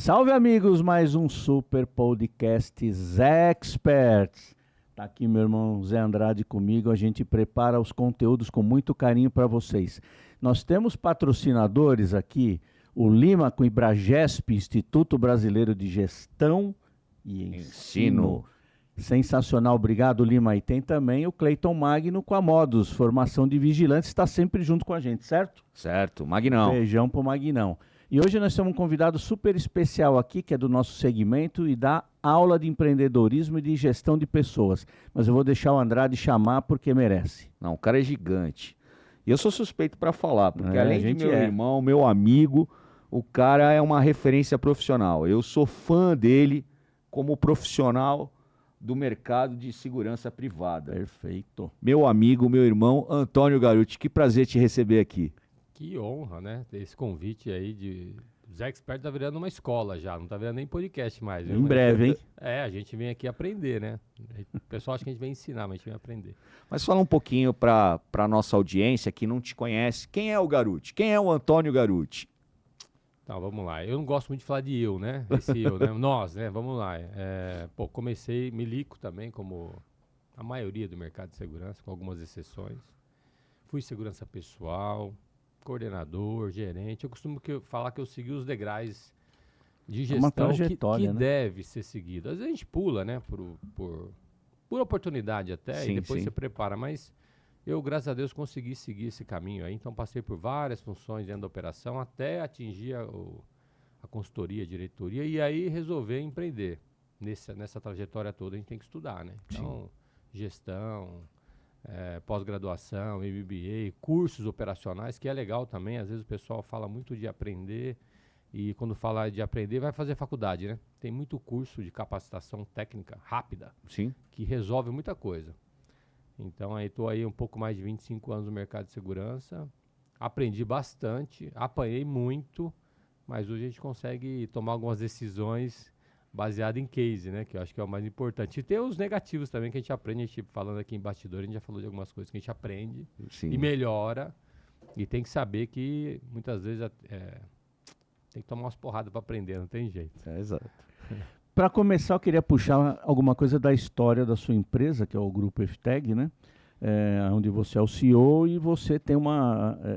Salve amigos, mais um super podcast Zé Experts. Tá aqui meu irmão Zé Andrade comigo, a gente prepara os conteúdos com muito carinho para vocês. Nós temos patrocinadores aqui, o Lima com Ibragesp, Instituto Brasileiro de Gestão e Ensino. Sensacional, obrigado Lima. E tem também o Cleiton Magno com a Modus, formação de vigilantes, está sempre junto com a gente, certo? Certo, Magnão. Beijão pro Magnão. E hoje nós temos um convidado super especial aqui, que é do nosso segmento e dá aula de empreendedorismo e de gestão de pessoas. Mas eu vou deixar o Andrade chamar porque merece. Não, o cara é gigante. E eu sou suspeito para falar, porque além de meu é. irmão, meu amigo, o cara é uma referência profissional. Eu sou fã dele como profissional do mercado de segurança privada. Perfeito. Meu amigo, meu irmão, Antônio Garuti. Que prazer te receber aqui. Que honra, né? Ter esse convite aí de... Zé Expert tá virando uma escola já, não tá virando nem podcast mais. Em breve, hein? É, a gente vem aqui aprender, né? O pessoal acha que a gente vem ensinar, mas a gente vem aprender. Mas fala um pouquinho para a nossa audiência que não te conhece. Quem é o Garuti? Quem é o Antônio Garuti? Então, vamos lá. Eu não gosto muito de falar de eu, né? Esse eu, né? Nós, né? Vamos lá. Comecei milico também, como a maioria do mercado de segurança, com algumas exceções. Fui segurança pessoal, coordenador, gerente. Eu costumo falar que eu segui os degraus de gestão que né? deve ser seguido. Às vezes a gente pula, né? Por oportunidade até, Sim, e depois sim. você prepara. Mas eu, graças a Deus, consegui seguir esse caminho aí. Então passei por várias funções dentro da operação até atingir a consultoria, a diretoria e aí resolver empreender. Nessa trajetória toda a gente tem que estudar, né? Então, gestão... pós-graduação, MBA, cursos operacionais, que é legal também. Às vezes o pessoal fala muito de aprender e quando fala de aprender vai fazer faculdade, né? Tem muito curso de capacitação técnica rápida, Sim. que resolve muita coisa. Então aí estou aí um pouco mais de 25 anos no mercado de segurança, aprendi bastante, apanhei muito, mas hoje a gente consegue tomar algumas decisões baseado em case, né? Que eu acho que é o mais importante. E tem os negativos também que a gente aprende, falando aqui em bastidor, a gente já falou de algumas coisas que a gente aprende e melhora. E tem que saber que muitas vezes tem que tomar umas porradas para aprender, não tem jeito. Exato. Para começar, eu queria puxar alguma coisa da história da sua empresa, que é o Grupo FTEG, né? Onde você é o CEO e você tem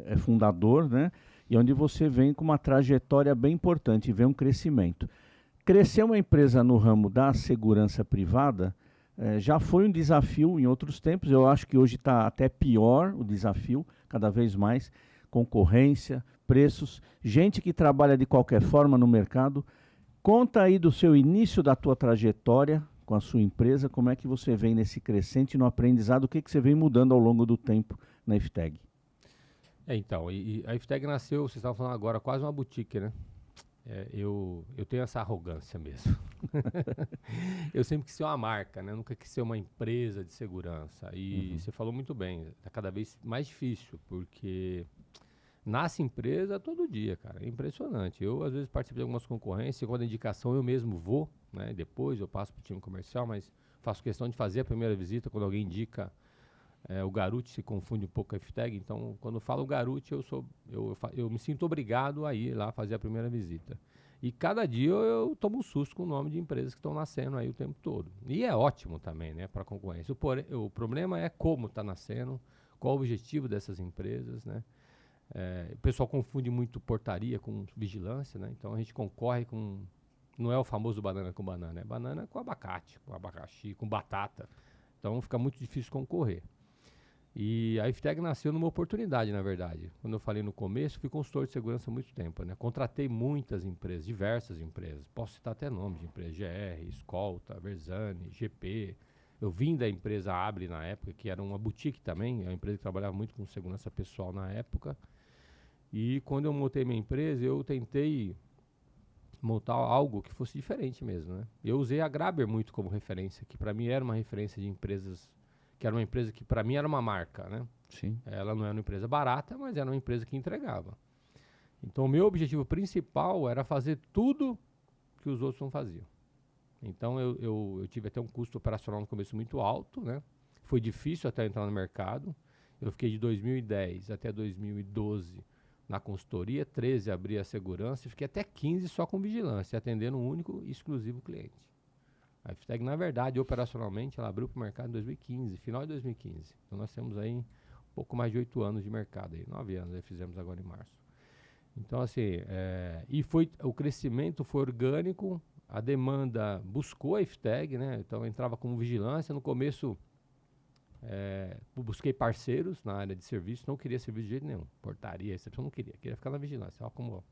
é fundador, né? E onde você vem com uma trajetória bem importante, vem um crescimento. Crescer uma empresa no ramo da segurança privada já foi um desafio em outros tempos. Eu acho que hoje está até pior o desafio, cada vez mais. Concorrência, preços, gente que trabalha de qualquer forma no mercado. Conta aí do seu início da tua trajetória com a sua empresa, como é que você vem nesse crescente, no aprendizado, o que você vem mudando ao longo do tempo na FTEG? Então, a FTEG nasceu, vocês estavam falando agora, quase uma boutique, né? Eu tenho essa arrogância mesmo. Eu sempre quis ser uma marca, né? Nunca quis ser uma empresa de segurança. E você falou muito bem, está cada vez mais difícil, porque nasce empresa todo dia, cara. É impressionante. Eu, às vezes, participo de algumas concorrências, quando a indicação eu mesmo vou, né? Depois eu passo para o time comercial, mas faço questão de fazer a primeira visita quando alguém indica. O Garuti se confunde um pouco com a FTEG, então quando eu falo Garuti eu me sinto obrigado a ir lá fazer a primeira visita. E cada dia eu tomo um susto com o nome de empresas que estão nascendo aí o tempo todo. E é ótimo também, né, para a concorrência. O problema é como está nascendo, qual o objetivo dessas empresas, né? O pessoal confunde muito portaria com vigilância, né? Então a gente concorre com... Não é o famoso banana com banana, é banana com abacate, com abacaxi, com batata. Então fica muito difícil concorrer. E a FTEG nasceu numa oportunidade, na verdade. Quando eu falei no começo, fui consultor de segurança há muito tempo, né? Contratei muitas empresas, diversas empresas. Posso citar até nomes de empresas, GR, Escolta, Versani, GP. Eu vim da empresa Abre na época, que era uma boutique também, é uma empresa que trabalhava muito com segurança pessoal na época. E quando eu montei minha empresa, eu tentei montar algo que fosse diferente mesmo, né? Eu usei a Grabber muito como referência, que para mim era uma referência de empresas, que era uma empresa que para mim era uma marca, né? Sim. Ela não era uma empresa barata, mas era uma empresa que entregava. Então o meu objetivo principal era fazer tudo que os outros não faziam. Então eu tive até um custo operacional no começo muito alto, né? Foi difícil até entrar no mercado. Eu fiquei de 2010 até 2012 na consultoria, 13 abri a segurança e fiquei até 15 só com vigilância, atendendo um único e exclusivo cliente. A IFTEG, na verdade, operacionalmente, ela abriu para o mercado em 2015, final de 2015. Então nós temos aí um pouco mais de 8 anos de mercado, aí, 9 anos, aí fizemos agora em março. Então, assim, o crescimento foi orgânico, a demanda buscou a IFTEG, né? Então entrava como vigilância, no começo busquei parceiros na área de serviço, não queria serviço de jeito nenhum, portaria, recepção, não queria ficar na vigilância, olha como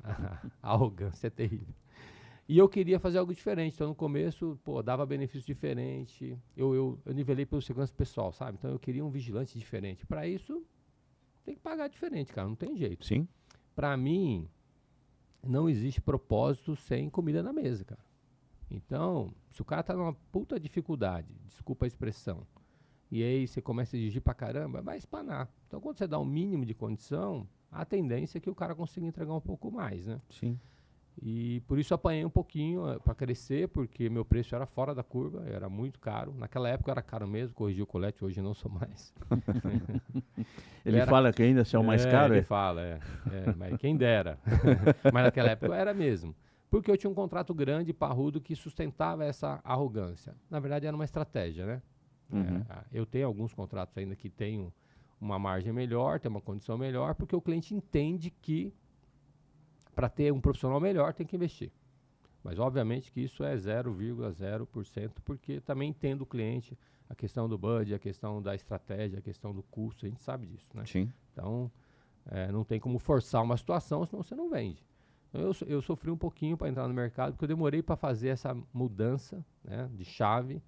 a arrogância é terrível. E eu queria fazer algo diferente, então no começo, dava benefício diferente, eu nivelei pelo segurança pessoal, sabe? Então eu queria um vigilante diferente. Para isso, tem que pagar diferente, cara, não tem jeito. Sim. Para mim, não existe propósito sem comida na mesa, cara. Então, se o cara tá numa puta dificuldade, desculpa a expressão, e aí você começa a exigir pra caramba, vai espanar. Então, quando você dá um mínimo de condição, a tendência é que o cara consiga entregar um pouco mais, né? Sim. E por isso apanhei um pouquinho para crescer, porque meu preço era fora da curva, era muito caro. Naquela época era caro mesmo, corrigi o colete, hoje não sou mais. Ele fala que ainda é o mais caro? Ele fala, mas quem dera. Mas naquela época era mesmo. Porque eu tinha um contrato grande, parrudo, que sustentava essa arrogância. Na verdade era uma estratégia, né? Uhum. Eu tenho alguns contratos ainda que têm uma margem melhor, tem uma condição melhor, porque o cliente entende que para ter um profissional melhor tem que investir. Mas obviamente que isso é 0,0%, porque também entendo o cliente, a questão do budget, a questão da estratégia, a questão do custo, a gente sabe disso, né? Sim. Então, não tem como forçar uma situação, senão você não vende. Então, eu sofri um pouquinho para entrar no mercado, porque eu demorei para fazer essa mudança, né, de chave.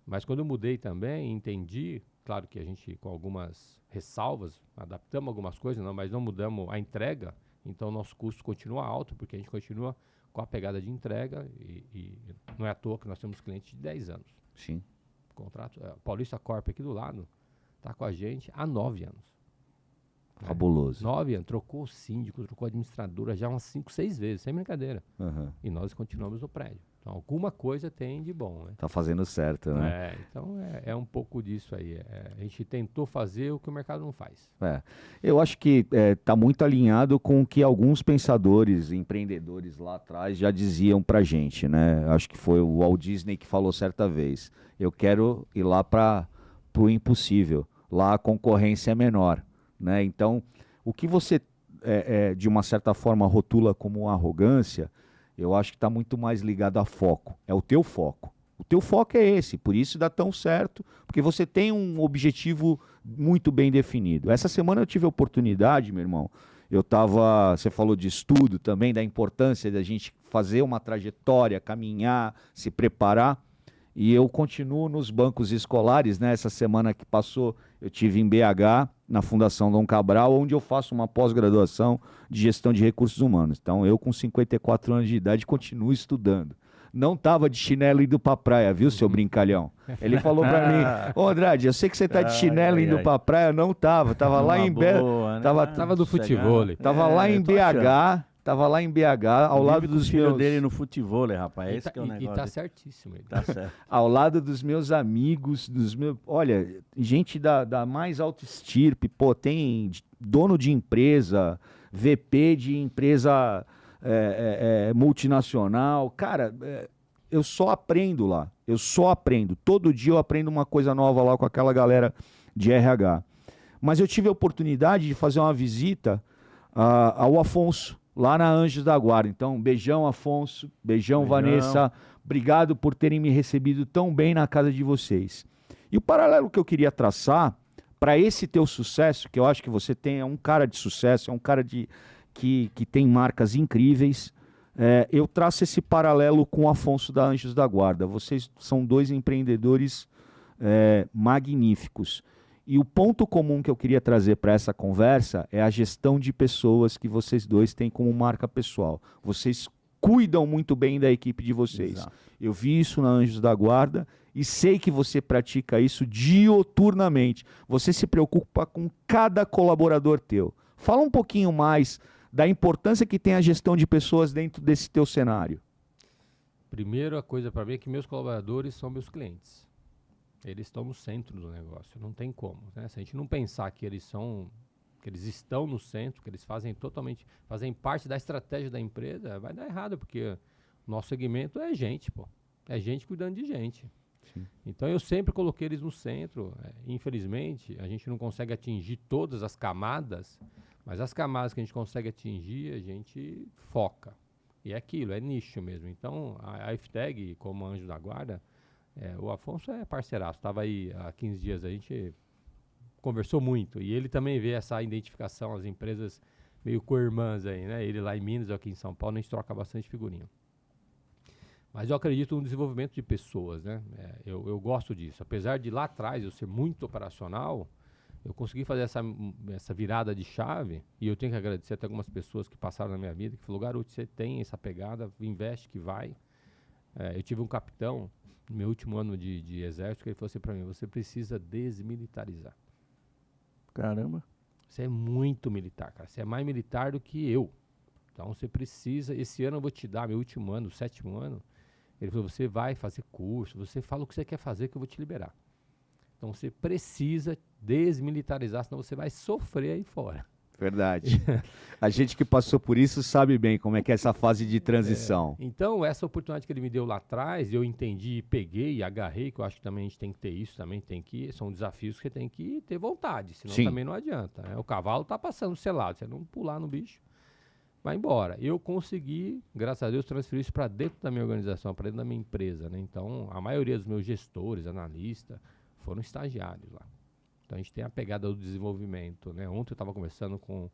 Mas quando eu mudei também, entendi, claro que a gente com algumas ressalvas, adaptamos algumas coisas, mas não mudamos a entrega, então o nosso custo continua alto, porque a gente continua com a pegada de entrega e não é à toa que nós temos clientes de 10 anos. Sim. Contrato, Paulista Corp aqui do lado, está com a gente há 9 anos. Fabuloso. 9 anos, trocou o síndico, trocou a administradora já umas 5, 6 vezes, sem brincadeira. Uhum. E nós continuamos no prédio. Então, alguma coisa tem de bom, né? Tá fazendo certo, né? Então é um pouco disso aí. A gente tentou fazer o que o mercado não faz. Eu acho que tá muito alinhado com o que alguns pensadores, empreendedores lá atrás já diziam pra gente, né? Acho que foi o Walt Disney que falou certa vez. Eu quero ir lá pro impossível. Lá a concorrência é menor, né? Então, o que você, de uma certa forma, rotula como arrogância, eu acho que está muito mais ligado a foco. É o teu foco. O teu foco é esse, por isso dá tão certo, porque você tem um objetivo muito bem definido. Essa semana eu tive a oportunidade, meu irmão, você falou de estudo também, da importância da gente fazer uma trajetória, caminhar, se preparar, e eu continuo nos bancos escolares, né? Essa semana que passou eu tive em BH, na Fundação Dom Cabral, onde eu faço uma pós-graduação de gestão de recursos humanos. Então, eu com 54 anos de idade continuo estudando. Não estava de chinelo indo pra praia, viu, seu brincalhão? Ele falou pra mim, ô Andrade, eu sei que você tá de chinelo indo pra praia. Não tava, tava lá em BH. Tava do futebol. Tava lá em BH. Tava lá em BH, ao lado dos filhos dele no futebol, rapaz. Esse que é o negócio. E tá certíssimo. Ele. Tá certo. Ao lado dos meus amigos, olha, gente da mais alta estirpe, tem dono de empresa, VP de empresa multinacional. Cara, eu só aprendo lá. Eu só aprendo. Todo dia eu aprendo uma coisa nova lá com aquela galera de RH. Mas eu tive a oportunidade de fazer uma visita ao Afonso, lá na Anjos da Guarda. Então, beijão, Afonso. Beijão, Vanessa. Obrigado por terem me recebido tão bem na casa de vocês. E o paralelo que eu queria traçar para esse teu sucesso, que eu acho que você é um cara de sucesso, é um cara que tem marcas incríveis, eu traço esse paralelo com o Afonso da Anjos da Guarda. Vocês são dois empreendedores magníficos. E o ponto comum que eu queria trazer para essa conversa é a gestão de pessoas que vocês dois têm como marca pessoal. Vocês cuidam muito bem da equipe de vocês. Exato. Eu vi isso na Anjos da Guarda e sei que você pratica isso dioturnamente. Você se preocupa com cada colaborador teu. Fala um pouquinho mais da importância que tem a gestão de pessoas dentro desse teu cenário. Primeira coisa para mim é que meus colaboradores são meus clientes. Eles estão no centro do negócio, não tem como, né? Se a gente não pensar que eles são que eles estão no centro, que eles fazem parte da estratégia da empresa, vai dar errado, porque o nosso segmento é gente, pô. É gente cuidando de gente. Sim. Então eu sempre coloquei eles no centro. Infelizmente, a gente não consegue atingir todas as camadas, mas as camadas que a gente consegue atingir, a gente foca. E é aquilo, é nicho mesmo. Então, a IFTEG, como anjo da guarda, o Afonso é parceiraço. Estava aí há 15 dias, a gente conversou muito. E ele também vê essa identificação, as empresas meio co-irmãs aí, né? Ele lá em Minas, eu aqui em São Paulo, a gente troca bastante figurinha. Mas eu acredito no desenvolvimento de pessoas, né? Eu gosto disso. Apesar de lá atrás eu ser muito operacional, eu consegui fazer essa virada de chave, e eu tenho que agradecer até algumas pessoas que passaram na minha vida, que falou, garoto, você tem essa pegada, investe que vai. Eu tive um capitão, no meu último ano de exército, que ele falou assim para mim, você precisa desmilitarizar. Caramba. Você é muito militar, cara. Você é mais militar do que eu. Então você precisa, esse ano eu vou te dar, meu último ano, 7º ano, ele falou, você vai fazer curso, você fala o que você quer fazer que eu vou te liberar. Então você precisa desmilitarizar, senão você vai sofrer aí fora. Verdade. A gente que passou por isso sabe bem como é que é essa fase de transição. Então, essa oportunidade que ele me deu lá atrás, eu entendi, peguei e agarrei, que eu acho que também a gente tem que ter isso, são desafios que você tem que ter vontade, senão Sim. também não adianta. O cavalo tá passando selado, você não pular no bicho, vai embora. Eu consegui, graças a Deus, transferir isso para dentro da minha organização, para dentro da minha empresa, né? Então, a maioria dos meus gestores, analistas, foram estagiários lá. Então, a gente tem a pegada do desenvolvimento, né? Ontem eu estava conversando com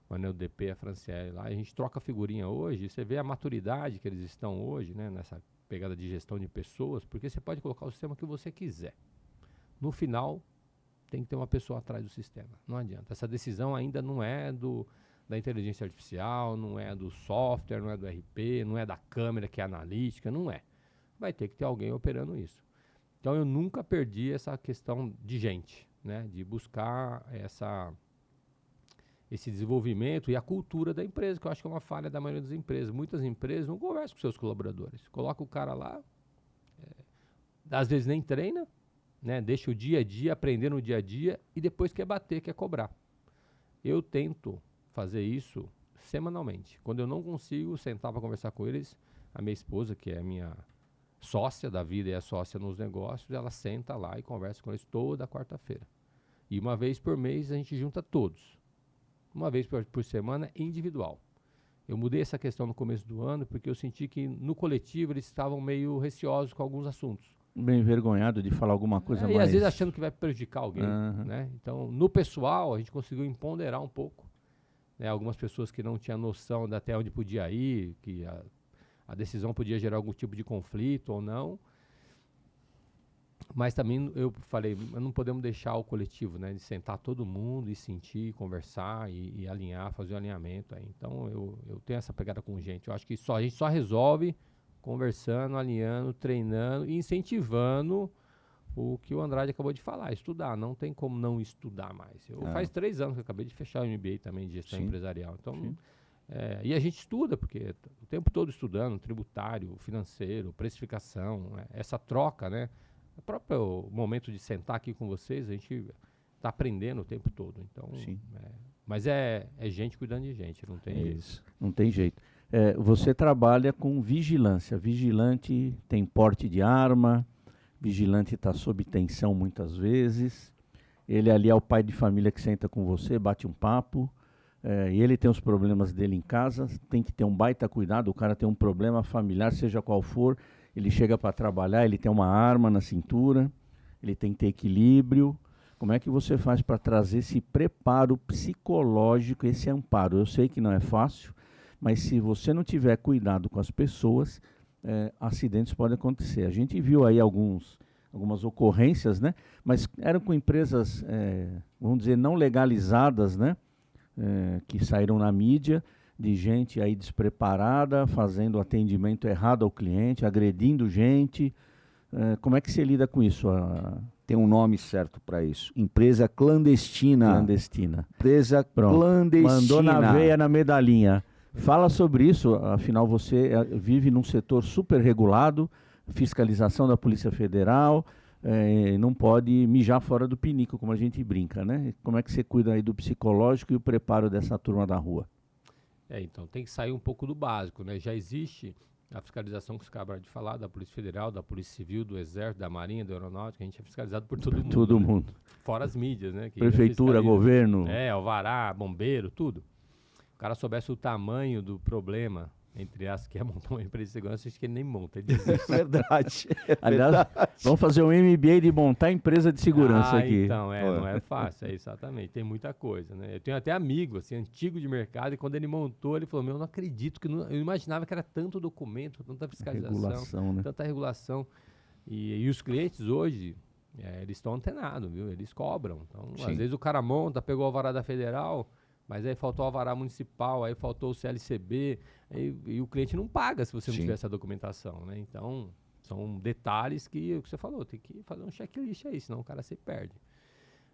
o Anel DP, a Franciele lá, a gente troca figurinha hoje, você vê a maturidade que eles estão hoje, né? Nessa pegada de gestão de pessoas, porque você pode colocar o sistema que você quiser. No final, tem que ter uma pessoa atrás do sistema, não adianta. Essa decisão ainda não é da inteligência artificial, não é do software, não é do RP, não é da câmera que é analítica, não é. Vai ter que ter alguém operando isso. Então eu nunca perdi essa questão de gente, né? De buscar esse desenvolvimento e a cultura da empresa, que eu acho que é uma falha da maioria das empresas. Muitas empresas não conversam com seus colaboradores. Coloca o cara lá, às vezes nem treina, né? Deixa o dia a dia, aprender no dia a dia e depois quer bater, quer cobrar. Eu tento fazer isso semanalmente. Quando eu não consigo sentar para conversar com eles, a minha esposa, que é a minha sócia da vida e é sócia nos negócios, ela senta lá e conversa com eles toda quarta-feira. E uma vez por mês a gente junta todos. Uma vez por semana, individual. Eu mudei essa questão no começo do ano porque eu senti que no coletivo eles estavam meio receosos com alguns assuntos. Bem envergonhado de falar alguma coisa mais... E às vezes achando que vai prejudicar alguém. Né? Então, no pessoal, a gente conseguiu empoderar um pouco. Né? Algumas pessoas que não tinham noção de até onde podia ir, que a decisão podia gerar algum tipo de conflito ou não. Mas também eu falei, não podemos deixar o coletivo, né, de sentar todo mundo e sentir, conversar e alinhar, fazer o alinhamento. Aí. Então eu tenho essa pegada com gente. Eu acho que a gente só resolve conversando, alinhando, treinando e incentivando o que o Andrade acabou de falar, estudar. Não tem como não estudar mais. Faz 3 anos que eu acabei de fechar o MBA também de gestão empresarial. Então, e a gente estuda, porque o tempo todo estudando, tributário, financeiro, precificação, essa troca, né? O próprio momento de sentar aqui com vocês, a gente está aprendendo o tempo todo. Então, mas é gente cuidando de gente, não tem jeito. Isso, não tem jeito. Você trabalha com vigilância. Vigilante tem porte de arma, vigilante está sob tensão muitas vezes. Ele ali é o pai de família que senta com você, bate um papo. E ele tem os problemas dele em casa, tem que ter um baita cuidado. O cara tem um problema familiar, seja qual for, ele chega para trabalhar, ele tem uma arma na cintura, ele tem que ter equilíbrio. Como é que você faz para trazer esse preparo psicológico, esse amparo? Eu sei que não é fácil, mas se você não tiver cuidado com as pessoas, acidentes podem acontecer. A gente viu aí algumas ocorrências, né? Mas eram com empresas, vamos dizer, não legalizadas, né? Que saíram na mídia, de gente aí despreparada, fazendo atendimento errado ao cliente, agredindo gente. Como é que você lida com isso? Tem um nome certo para isso. Empresa clandestina. Clandestina. Empresa clandestina. Mandou na veia, na medalhinha. Fala sobre isso, afinal você vive num setor super regulado, fiscalização da Polícia Federal, não pode mijar fora do pinico, como a gente brinca, né? Como é que você cuida aí do psicológico e o preparo dessa turma da rua? Então tem que sair um pouco do básico, né? Já existe a fiscalização que você acaba de falar, da Polícia Federal, da Polícia Civil, do Exército, da Marinha, da Aeronáutica, a gente é fiscalizado por todo mundo. Todo né? mundo. Fora as mídias, né? Que Prefeitura, governo. Alvará, bombeiro, tudo. O cara soubesse o tamanho do problema, entre as que é montar uma empresa de segurança, acho que ele nem monta, ele desiste. Verdade. Aliás, vamos fazer um MBA de montar empresa de segurança aqui. Então, não é fácil, exatamente, tem muita coisa, né? Eu tenho até amigo, assim, antigo de mercado, e quando ele montou, ele falou, eu não acredito, eu imaginava que era tanto documento, tanta fiscalização, né? tanta regulação, e os clientes hoje, eles estão antenados, viu? Eles cobram, então, às vezes o cara monta, pegou o alvará da Federal, mas aí faltou o alvará municipal, aí faltou o CLCB, e o cliente não paga se você não tiver essa documentação, né? Então, são detalhes que o que você falou, tem que fazer um checklist aí, senão o cara se perde.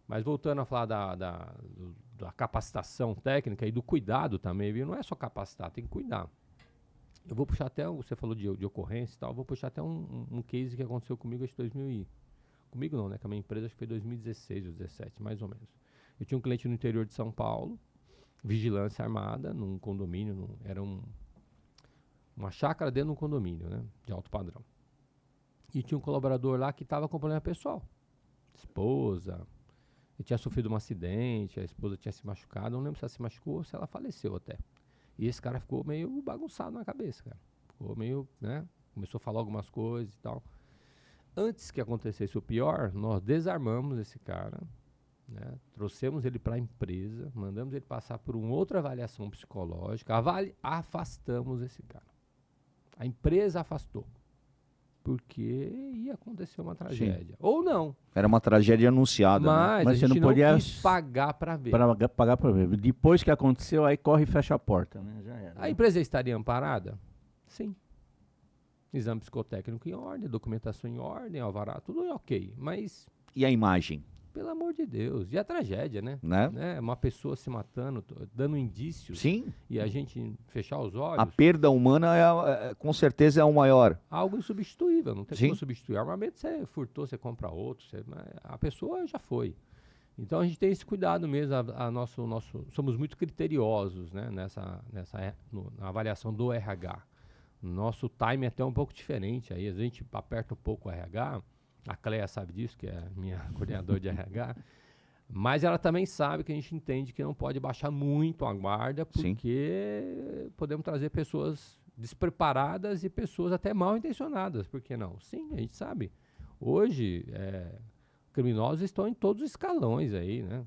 Mas voltando a falar da capacitação técnica e do cuidado também, viu? Não é só capacitar, tem que cuidar. Eu vou puxar até, você falou de ocorrência e tal, eu vou puxar até um case que aconteceu comigo, acho que 2000 comigo não, né? Com a minha empresa, acho que foi 2016 ou 2017, mais ou menos. Eu tinha um cliente no interior de São Paulo, vigilância armada, num condomínio, era uma chácara dentro de um condomínio, né? De alto padrão. E tinha um colaborador lá que estava com problema pessoal. Esposa, ele tinha sofrido um acidente, a esposa tinha se machucado, não lembro se ela se machucou ou se ela faleceu até. E esse cara ficou meio bagunçado na cabeça, cara. Ficou meio, né? Começou a falar algumas coisas e tal. Antes que acontecesse o pior, nós desarmamos esse cara, né? Trouxemos ele para a empresa, mandamos ele passar por uma outra avaliação psicológica, afastamos esse cara. A empresa afastou, porque ia acontecer uma tragédia. Ou não. Era uma tragédia anunciada, né? Mas a você gente não podia quis pagar para ver. Pagar para ver. Depois que aconteceu, aí corre e fecha a porta, né? Já era. A empresa estaria amparada? Sim. Exame psicotécnico em ordem, documentação em ordem, alvará, tudo ok. Mas... E a imagem? Pelo amor de Deus. E a tragédia, né? Uma pessoa se matando, dando indícios. Sim. E a gente fechar os olhos. A perda humana, com certeza, é o maior. Algo insubstituível. Não tem como substituir. Armamento, você furtou, você compra outro. A pessoa já foi. Então, a gente tem esse cuidado mesmo. Somos muito criteriosos, né? Na avaliação do RH. Nosso time é até um pouco diferente. Aí a gente aperta um pouco o RH. A Cléia sabe disso, que é a minha coordenadora de RH. Mas ela também sabe que a gente entende que não pode baixar muito a guarda, porque podemos trazer pessoas despreparadas e pessoas até mal intencionadas. Por que não? Sim, a gente sabe. Hoje, criminosos estão em todos os escalões aí, né?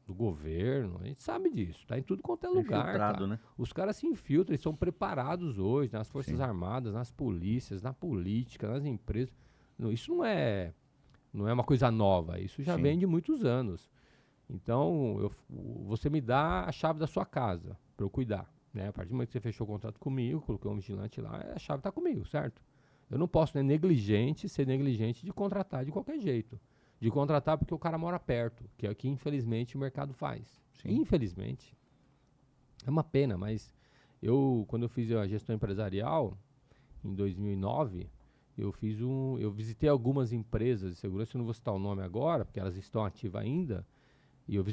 Do governo, a gente sabe disso. Está em tudo quanto é lugar. Cara. Né? Os caras se infiltram, eles são preparados hoje nas Forças Armadas, nas polícias, na política, nas empresas. Isso não é uma coisa nova, isso já vem de muitos anos. Então, você me dá a chave da sua casa para eu cuidar. Né? A partir do momento que você fechou o contrato comigo, coloquei um vigilante lá, a chave está comigo, certo? Eu não posso ser negligente de contratar de qualquer jeito. De contratar porque o cara mora perto, que é o que infelizmente o mercado faz. Infelizmente. É uma pena, mas quando eu fiz a gestão empresarial, em 2009... Eu visitei algumas empresas de segurança, eu não vou citar o nome agora, porque elas estão ativas ainda, e eu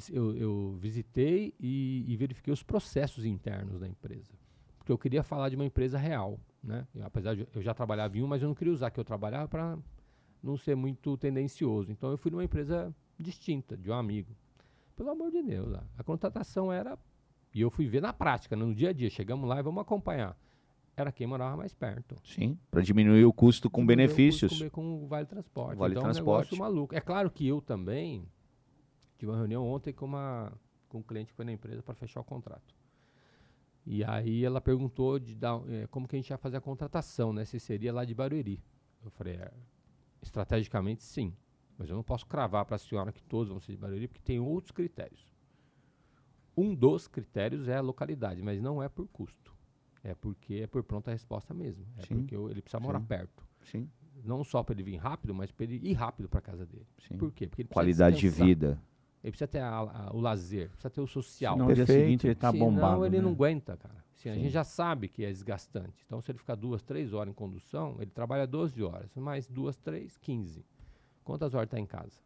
visitei e verifiquei os processos internos da empresa. Porque eu queria falar de uma empresa real, né? Apesar de eu já trabalhava em mas eu não queria usar que eu trabalhava para não ser muito tendencioso. Então eu fui numa empresa distinta, de um amigo. Pelo amor de Deus, a contratação era... E eu fui ver na prática, no dia a dia, chegamos lá e vamos acompanhar. Era quem morava mais perto. Sim, para diminuir o custo com benefícios. Com o Vale Transporte. Vale então Transporte. É um negócio maluco. É claro que eu também tive uma reunião ontem com um cliente que foi na empresa para fechar o contrato. E aí ela perguntou como que a gente ia fazer a contratação, né? Se seria lá de Barueri. Eu falei, estrategicamente sim. Mas eu não posso cravar para a senhora que todos vão ser de Barueri, porque tem outros critérios. Um dos critérios é a localidade, mas não é por custo. É porque é por pronta resposta mesmo. É porque ele precisa morar perto. Sim. Não só para ele vir rápido, mas para ele ir rápido para casa dele. Sim. Por quê? Porque ele qualidade de vida. Ele precisa ter o lazer, precisa ter o social. No dia seguinte ele está bombado. Senão ele né? não aguenta, cara. Assim, a gente já sabe que é desgastante. Então, se ele ficar 2, 3 horas em condução, ele trabalha 12 horas. Mais 2, 3, 15. quantas horas está em casa?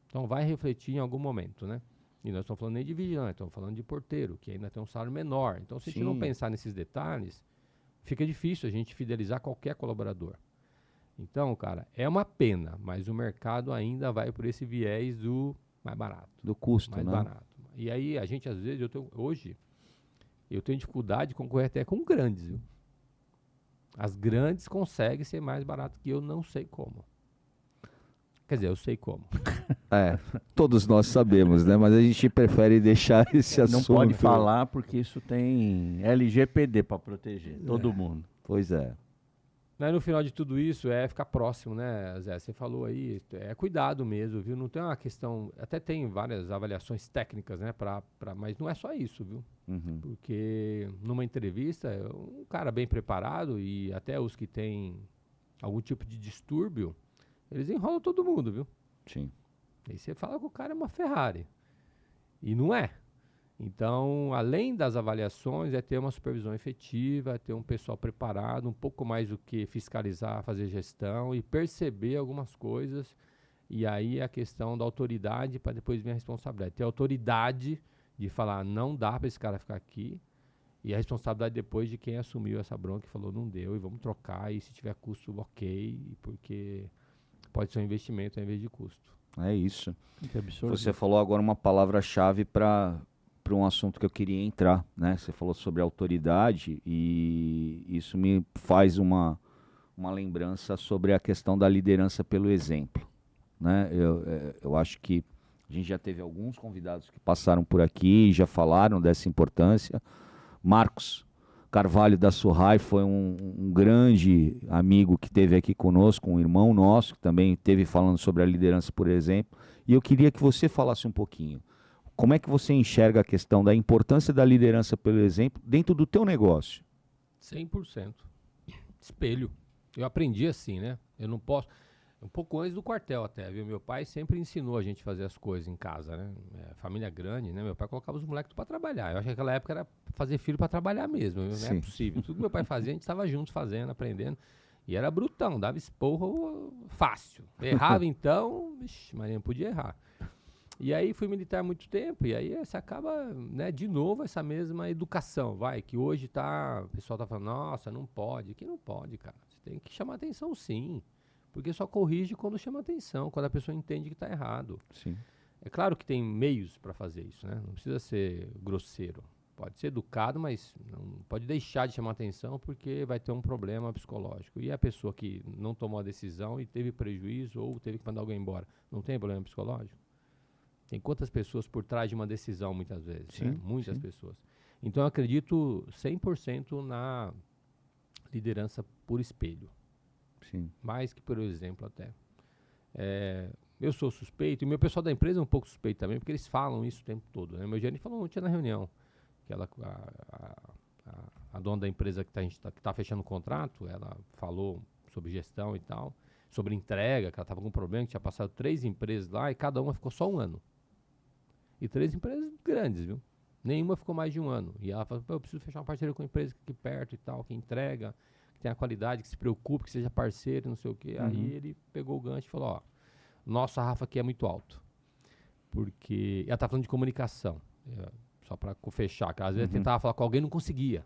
Então vai refletir em algum momento, né? E nós estamos falando nem de vigilante, estamos falando de porteiro, que ainda tem um salário menor. Então, se a gente não pensar nesses detalhes, fica difícil a gente fidelizar qualquer colaborador. Então, cara, é uma pena, mas o mercado ainda vai por esse viés do mais barato. Do custo, mais né? barato. E aí, a gente, às vezes, hoje, eu tenho dificuldade de concorrer até com grandes, viu? As grandes conseguem ser mais barato que eu, não sei como. Quer dizer, eu sei como. Todos nós sabemos, né? Mas a gente prefere deixar esse assunto. Não pode falar porque isso tem LGPD para proteger todo mundo. Pois é. No final de tudo isso é ficar próximo, né, Zé? Você falou aí, é cuidado mesmo, viu? Não tem uma questão, até tem várias avaliações técnicas, né, mas não é só isso, viu? Porque numa entrevista, um cara bem preparado e até os que têm algum tipo de distúrbio, eles enrolam todo mundo, viu? Sim. Aí você fala que o cara é uma Ferrari. E não é. Então, além das avaliações, é ter uma supervisão efetiva, é ter um pessoal preparado, um pouco mais do que fiscalizar, fazer gestão e perceber algumas coisas. E aí a questão da autoridade para depois vir a responsabilidade. Ter autoridade de falar, não dá para esse cara ficar aqui. E a responsabilidade depois de quem assumiu essa bronca e falou, não deu, e vamos trocar, e se tiver custo, ok, porque pode ser um investimento ao invés de custo. É isso. Que absurdo. Você falou agora uma palavra-chave para um assunto que eu queria entrar, né? Você falou sobre autoridade e isso me faz uma lembrança sobre a questão da liderança pelo exemplo, né? Eu acho que a gente já teve alguns convidados que passaram por aqui e já falaram dessa importância. Marcos Carvalho da Surrai foi um grande amigo que esteve aqui conosco, um irmão nosso que também esteve falando sobre a liderança por exemplo. E eu queria que você falasse um pouquinho. Como é que você enxerga a questão da importância da liderança pelo exemplo dentro do teu negócio? 100%. Espelho. Eu aprendi assim, né? Eu não posso... Um pouco antes do quartel até, viu? Meu pai sempre ensinou a gente a fazer as coisas em casa, né? Família grande, né? Meu pai colocava os moleques para trabalhar. Eu acho que naquela época era fazer filho para trabalhar mesmo. Não é possível. Tudo que meu pai fazia, a gente estava juntos fazendo, aprendendo. E era brutão, dava esporro fácil. Errava então, mas não podia errar. E aí fui militar há muito tempo, e aí você acaba, né, de novo, essa mesma educação, que hoje o pessoal tá falando, nossa, não pode. Que não pode, cara. Você tem que chamar atenção sim. Porque só corrige quando chama atenção, quando a pessoa entende que está errado. Sim. É claro que tem meios para fazer isso, né? Não precisa ser grosseiro. Pode ser educado, mas não pode deixar de chamar atenção porque vai ter um problema psicológico. E a pessoa que não tomou a decisão e teve prejuízo ou teve que mandar alguém embora, não tem problema psicológico? Tem quantas pessoas por trás de uma decisão, muitas vezes? Sim, né? Muitas sim. pessoas. Então, eu acredito 100% na liderança por espelho. Sim. Mais que por exemplo até. Eu sou suspeito, e o meu pessoal da empresa é um pouco suspeito também, porque eles falam isso o tempo todo. Né? Meu gerente falou ontem na reunião, que a dona da empresa que tá fechando o contrato, ela falou sobre gestão e tal, sobre entrega, que ela estava com um problema, que tinha passado 3 empresas lá e cada uma ficou só 1 ano. E 3 empresas grandes, viu? Nenhuma ficou mais de 1 ano. E ela falou, eu preciso fechar uma parceria com uma empresa aqui perto e tal, que entrega, que tenha qualidade, que se preocupe, que seja parceiro, não sei o quê. Aí ele pegou o gancho e falou, ó, nosso sarrafo aqui é muito alto. Porque ela tá falando de comunicação. Só para fechar, que às vezes tentava falar com alguém e não conseguia.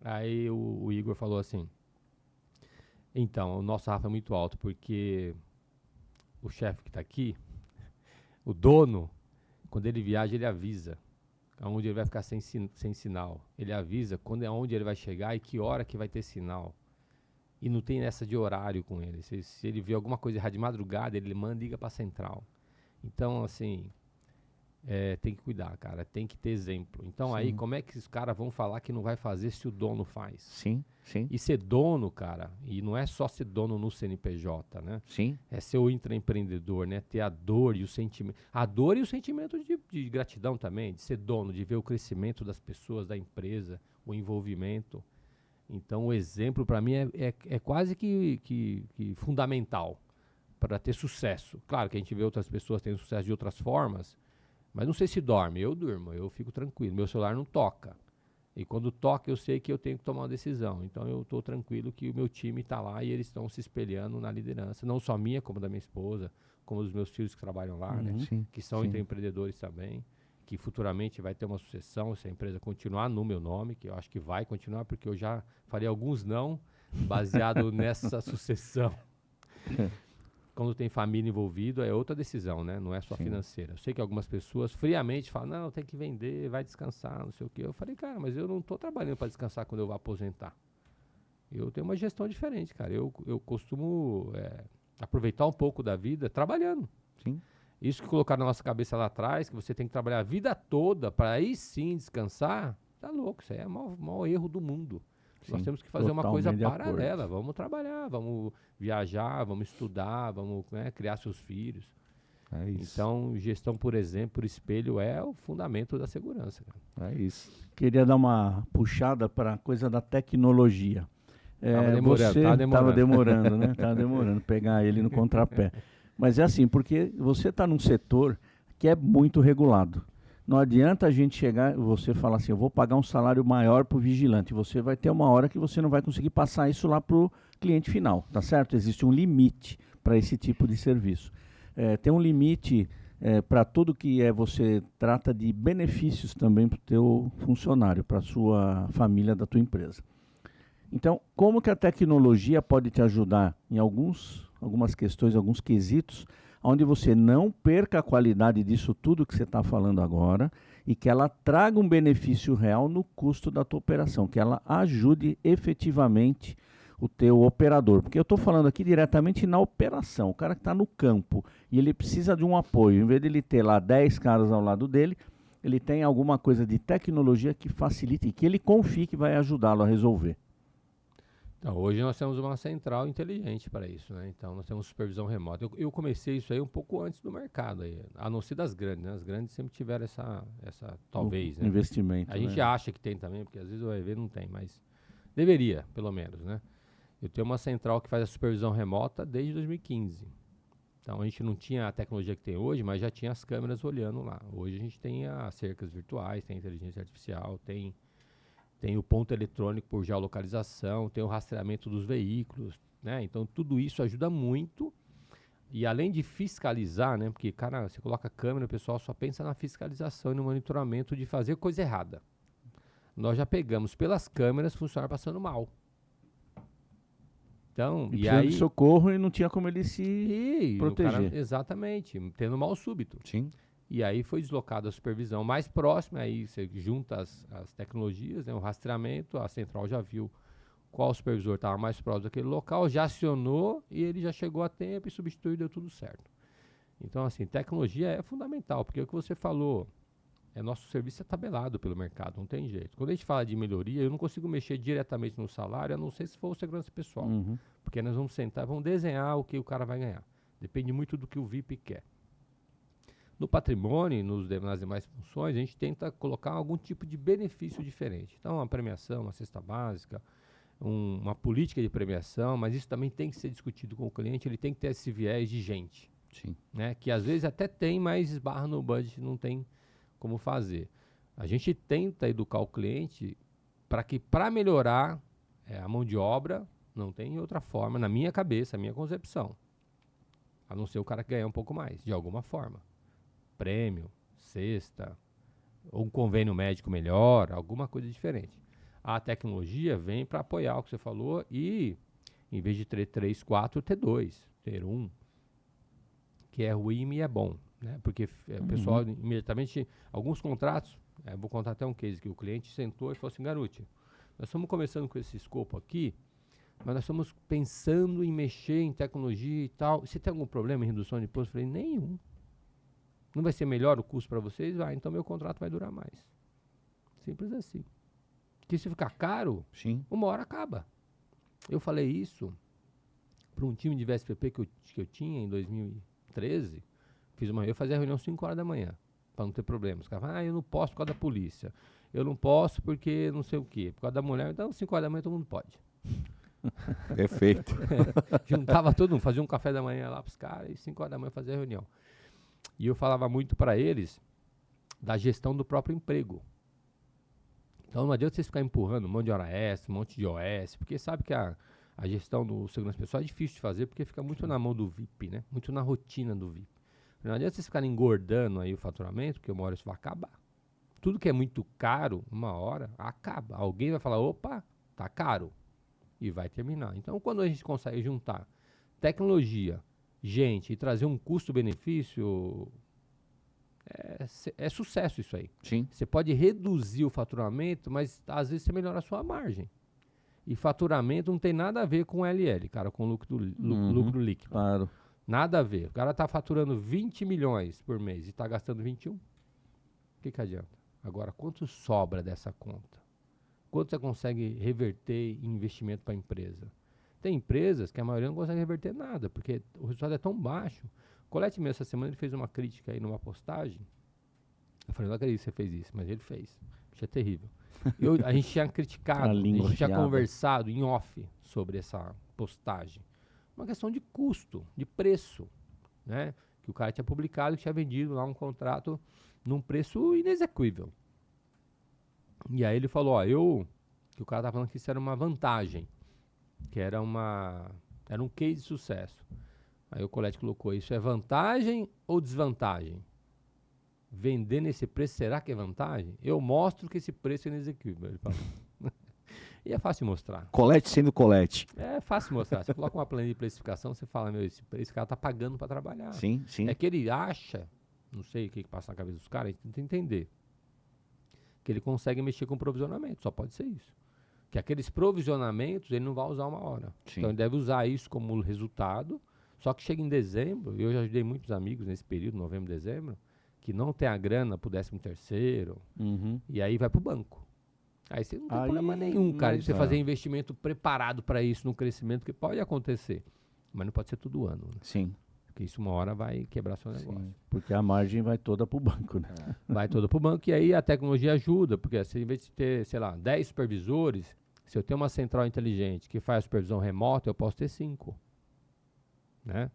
Aí o Igor falou assim, então, o nosso sarrafo é muito alto, porque o chefe que está aqui, o dono, quando ele viaja, ele avisa aonde ele vai ficar sem sinal. Ele avisa aonde ele vai chegar e que hora que vai ter sinal. E não tem essa de horário com ele. Se ele vê alguma coisa errada de madrugada, ele liga para a central. Então, assim, tem que cuidar, cara. Tem que ter exemplo. Então, Sim. aí, como é que os caras vão falar que não vai fazer se o dono faz? Sim, sim. E ser dono, cara, e não é só ser dono no CNPJ, né? Sim. É ser o intraempreendedor, né? Ter a dor e o sentimento. A dor e o sentimento de gratidão também, de ser dono, de ver o crescimento das pessoas, da empresa, o envolvimento. Então, o exemplo, para mim, é quase que fundamental para ter sucesso. Claro que a gente vê outras pessoas tendo sucesso de outras formas, mas não sei se dorme. Eu durmo, eu fico tranquilo. Meu celular não toca. E quando toca, eu sei que eu tenho que tomar uma decisão. Então, eu estou tranquilo que o meu time está lá e eles estão se espelhando na liderança. Não só minha, como da minha esposa, como dos meus filhos que trabalham lá, né? Sim, Que são empreendedores também. Que futuramente vai ter uma sucessão, se a empresa continuar no meu nome, que eu acho que vai continuar, porque eu já falei alguns não, baseado nessa sucessão. Quando tem família envolvida, é outra decisão, né? Não é só financeira. Eu sei que algumas pessoas friamente falam, não, tem que vender, vai descansar, não sei o quê. Eu falei, cara, mas eu não estou trabalhando para descansar quando eu vou aposentar. Eu tenho uma gestão diferente, cara. Eu costumo aproveitar um pouco da vida trabalhando. Sim. Isso que colocaram na nossa cabeça lá atrás, que você tem que trabalhar a vida toda para aí sim descansar, tá louco. Isso aí é o maior erro do mundo. Nós temos que fazer uma coisa paralela. Vamos trabalhar, vamos viajar, vamos estudar, vamos criar seus filhos. É isso. Então, gestão por exemplo, por espelho, é o fundamento da segurança. Cara. É isso. Queria dar uma puxada para a coisa da tecnologia. Tava demorando, né? Tava demorando pegar ele no contrapé. Mas é assim, porque você está num setor que é muito regulado. Não adianta a gente chegar, você falar assim, eu vou pagar um salário maior para o vigilante. Você vai ter uma hora que você não vai conseguir passar isso lá para o cliente final, tá certo? Existe um limite para esse tipo de serviço. Tem um limite para tudo que você trata de benefícios também para o teu funcionário, para a sua família da tua empresa. Então, como que a tecnologia pode te ajudar em algumas questões, alguns quesitos, onde você não perca a qualidade disso tudo que você está falando agora e que ela traga um benefício real no custo da tua operação, que ela ajude efetivamente o teu operador. Porque eu estou falando aqui diretamente na operação, o cara que está no campo e ele precisa de um apoio. Em vez de ele ter lá 10 caras ao lado dele, ele tem alguma coisa de tecnologia que facilite e que ele confie que vai ajudá-lo a resolver. Então, hoje nós temos uma central inteligente para isso, né? Então, nós temos supervisão remota. Eu comecei isso aí um pouco antes do mercado, aí, a não ser das grandes, né? As grandes sempre tiveram essa talvez, né? Investimento. A gente acha que tem também, porque às vezes vai ver não tem, mas deveria, pelo menos, né? Eu tenho uma central que faz a supervisão remota desde 2015. Então, a gente não tinha a tecnologia que tem hoje, mas já tinha as câmeras olhando lá. Hoje a gente tem as cercas virtuais, tem a inteligência artificial, tem o ponto eletrônico por geolocalização, tem o rastreamento dos veículos, né? Então, tudo isso ajuda muito. E além de fiscalizar, né? Porque, cara, você coloca a câmera, o pessoal só pensa na fiscalização e no monitoramento de fazer coisa errada. Nós já pegamos pelas câmeras funcionário passando mal. Então, e aí de socorro e não tinha como ele se proteger. Cara, exatamente, tendo mal súbito. Sim. E aí foi deslocada a supervisão mais próxima, aí você junta as tecnologias, né, o rastreamento, a central já viu qual supervisor estava mais próximo daquele local, já acionou e ele já chegou a tempo e substituiu e deu tudo certo. Então, assim, tecnologia é fundamental, porque o que você falou, nosso serviço é tabelado pelo mercado, não tem jeito. Quando a gente fala de melhoria, eu não consigo mexer diretamente no salário, a não ser se for segurança pessoal. Porque nós vamos sentar, vamos desenhar o que o cara vai ganhar. Depende muito do que o VIP quer. No patrimônio, nas demais funções, a gente tenta colocar algum tipo de benefício diferente. Então, uma premiação, uma cesta básica, uma política de premiação, mas isso também tem que ser discutido com o cliente, ele tem que ter esse viés de gente. Sim. Né? Que às vezes até tem, mas esbarra no budget, não tem como fazer. A gente tenta educar o cliente para melhorar a mão de obra, não tem outra forma, na minha cabeça, a minha concepção. A não ser o cara que ganhar um pouco mais, de alguma forma. Prêmio, cesta, ou um convênio médico melhor, alguma coisa diferente. A tecnologia vem para apoiar o que você falou e, em vez de ter 3, 4, ter 2, ter 1, que é ruim e é bom, né? Porque o pessoal imediatamente, alguns contratos, vou contar até um case que o cliente sentou e falou assim, Garuti, nós estamos começando com esse escopo aqui, mas nós estamos pensando em mexer em tecnologia e tal. Você tem algum problema em redução de imposto? Eu falei, nenhum. Não vai ser melhor o custo para vocês? Vai, então meu contrato vai durar mais. Simples assim. Porque se ficar caro, Sim. uma hora acaba. Eu falei isso para um time de VSPP que eu tinha em 2013. Eu fazia a reunião 5 horas da manhã, para não ter problemas. Os caras falavam, eu não posso por causa da polícia. Eu não posso porque não sei o quê. Por causa da mulher, então 5 horas da manhã todo mundo pode. Perfeito. Juntava todo mundo, fazia um café da manhã lá para os caras e 5 horas da manhã fazia a reunião. E eu falava muito para eles da gestão do próprio emprego. Então não adianta vocês ficarem empurrando um monte de hora extra, um monte de OS, porque sabe que a gestão do segurança pessoal é difícil de fazer, porque fica muito na mão do VIP, né? Muito na rotina do VIP. Não adianta vocês ficarem engordando aí o faturamento, porque uma hora isso vai acabar. Tudo que é muito caro, uma hora, acaba. Alguém vai falar, opa, tá caro. E vai terminar. Então, quando a gente consegue juntar tecnologia, gente, e trazer um custo-benefício, é sucesso isso aí. Sim. Você pode reduzir o faturamento, mas às vezes você melhora a sua margem. E faturamento não tem nada a ver com LL, cara, com lucro líquido. Claro. Nada a ver. O cara está faturando 20 milhões por mês e está gastando 21. O que adianta? Agora, quanto sobra dessa conta? Quanto você consegue reverter em investimento para a empresa? Tem empresas que a maioria não consegue reverter nada, porque o resultado é tão baixo. O Colette mesmo, essa semana, ele fez uma crítica aí numa postagem. Eu falei, não acredito que você fez isso, mas ele fez. Isso é terrível. A gente tinha criticado, a gente tinha conversado em off sobre essa postagem. Uma questão de custo, de preço, né? Que o cara tinha publicado, que tinha vendido lá um contrato num preço inexequível. E aí ele falou, que o cara estava falando que isso era uma vantagem, que era um case de sucesso. Aí o Colette colocou, isso é vantagem ou desvantagem? Vender nesse preço, será que é vantagem? Eu mostro que esse preço é inexequível, ele falou. E é fácil mostrar. Colette sendo Colette. É fácil mostrar. Você coloca uma planilha de precificação, você fala, esse cara tá pagando para trabalhar. Sim, sim. É que ele acha, não sei o que passa na cabeça dos caras, a gente tenta entender, que ele consegue mexer com provisionamento, só pode ser isso. Que aqueles provisionamentos ele não vai usar uma hora. Sim. Então ele deve usar isso como resultado, só que chega em dezembro, eu já ajudei muitos amigos nesse período, novembro, dezembro, que não tem a grana pro 13º, e aí vai pro banco. Aí você não tem problema nenhum, cara, de você fazer investimento preparado para isso no crescimento, que pode acontecer, mas não pode ser todo ano, né? Sim. Porque isso uma hora vai quebrar seu negócio. Sim, porque a margem vai toda para o banco, né? Vai toda para o banco, e aí a tecnologia ajuda, porque se, em vez de ter, sei lá, 10 supervisores, se eu tenho uma central inteligente que faz a supervisão remota, eu posso ter 5, né?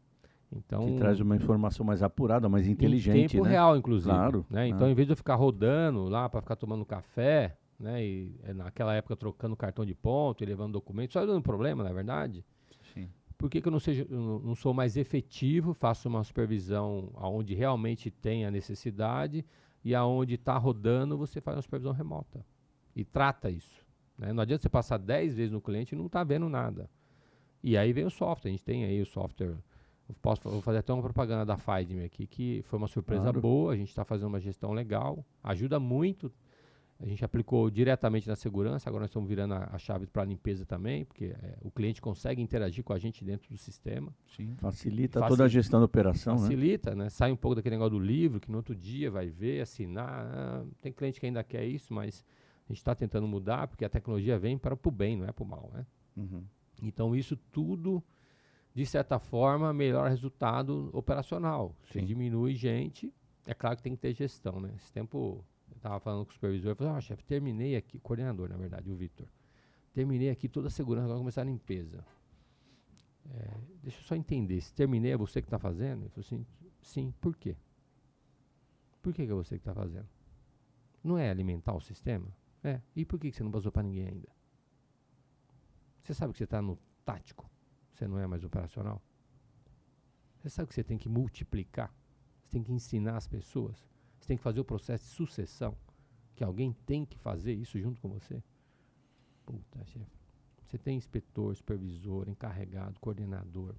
Então, que traz uma informação mais apurada, mais inteligente, em tempo né? real, inclusive. Claro. Né? Então, em vez de eu ficar rodando lá para ficar tomando café, né? E naquela época trocando cartão de ponto e levando documento, só dando problema, na verdade. Sim. Por que eu não sou mais efetivo, faço uma supervisão onde realmente tem a necessidade e aonde está rodando, você faz uma supervisão remota e trata isso, né? Não adianta você passar 10 vezes no cliente e não está vendo nada. E aí vem o software, a gente tem aí o software. Vou fazer até uma propaganda da Findme aqui, que foi uma surpresa boa, a gente está fazendo uma gestão legal, ajuda muito. A gente aplicou diretamente na segurança, agora nós estamos virando a chave para a limpeza também, porque o cliente consegue interagir com a gente dentro do sistema. Sim. Facilita toda a gestão da operação, facilita, né? Sai um pouco daquele negócio do livro, que no outro dia vai ver, assinar. Tem cliente que ainda quer isso, mas a gente está tentando mudar, porque a tecnologia vem para o bem, não é para o mal, né? Então isso tudo, de certa forma, melhora o resultado operacional. Se diminui gente, é claro que tem que ter gestão, né? Esse tempo... Eu estava falando com o supervisor, eu falei, chefe, terminei aqui, coordenador, na verdade, o Vitor. Terminei aqui toda a segurança, agora começar a limpeza. Deixa eu só entender, se terminei é você que está fazendo? Ele falou assim, sim, por quê? Por que é você que está fazendo? Não é alimentar o sistema? E por que você não passou para ninguém ainda? Você sabe que você está no tático? Você não é mais operacional? Você sabe que você tem que multiplicar? Você tem que ensinar as pessoas? Você tem que fazer o processo de sucessão, que alguém tem que fazer isso junto com você. Puta, chefe. Você tem inspetor, supervisor, encarregado, coordenador.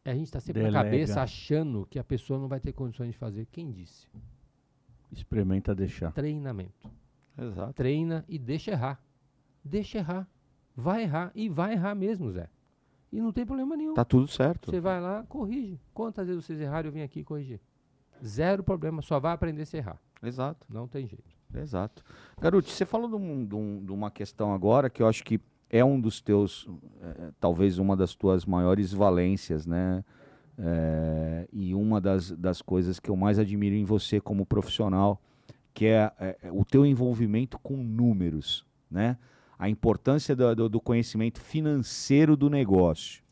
A gente está sempre na cabeça achando que a pessoa não vai ter condições de fazer. Quem disse? Experimenta deixar. Treinamento. Exato. Treina e deixa errar. Deixa errar. Vai errar e vai errar mesmo, Zé. E não tem problema nenhum. Tá tudo certo. Você vai lá, corrige. Quantas vezes vocês erraram, eu vim aqui corrigir. Zero problema, só vai aprender a se errar. Exato. Não tem jeito. Exato. Garoto, você falou de uma questão agora que eu acho que é um dos teus, talvez uma das tuas maiores valências, né? E uma das coisas que eu mais admiro em você como profissional, que é o teu envolvimento com números, né? A importância do conhecimento financeiro do negócio.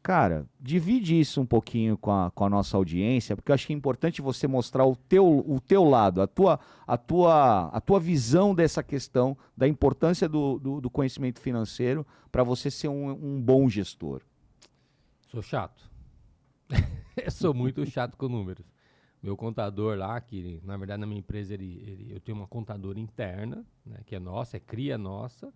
Cara, divide isso um pouquinho com a nossa audiência, porque eu acho que é importante você mostrar o teu lado, a tua visão dessa questão, da importância do conhecimento financeiro para você ser um bom gestor. Sou chato. Eu sou muito chato com números. Meu contador lá, que na verdade na minha empresa eu tenho uma contadora interna, né, que é nossa, é cria nossa,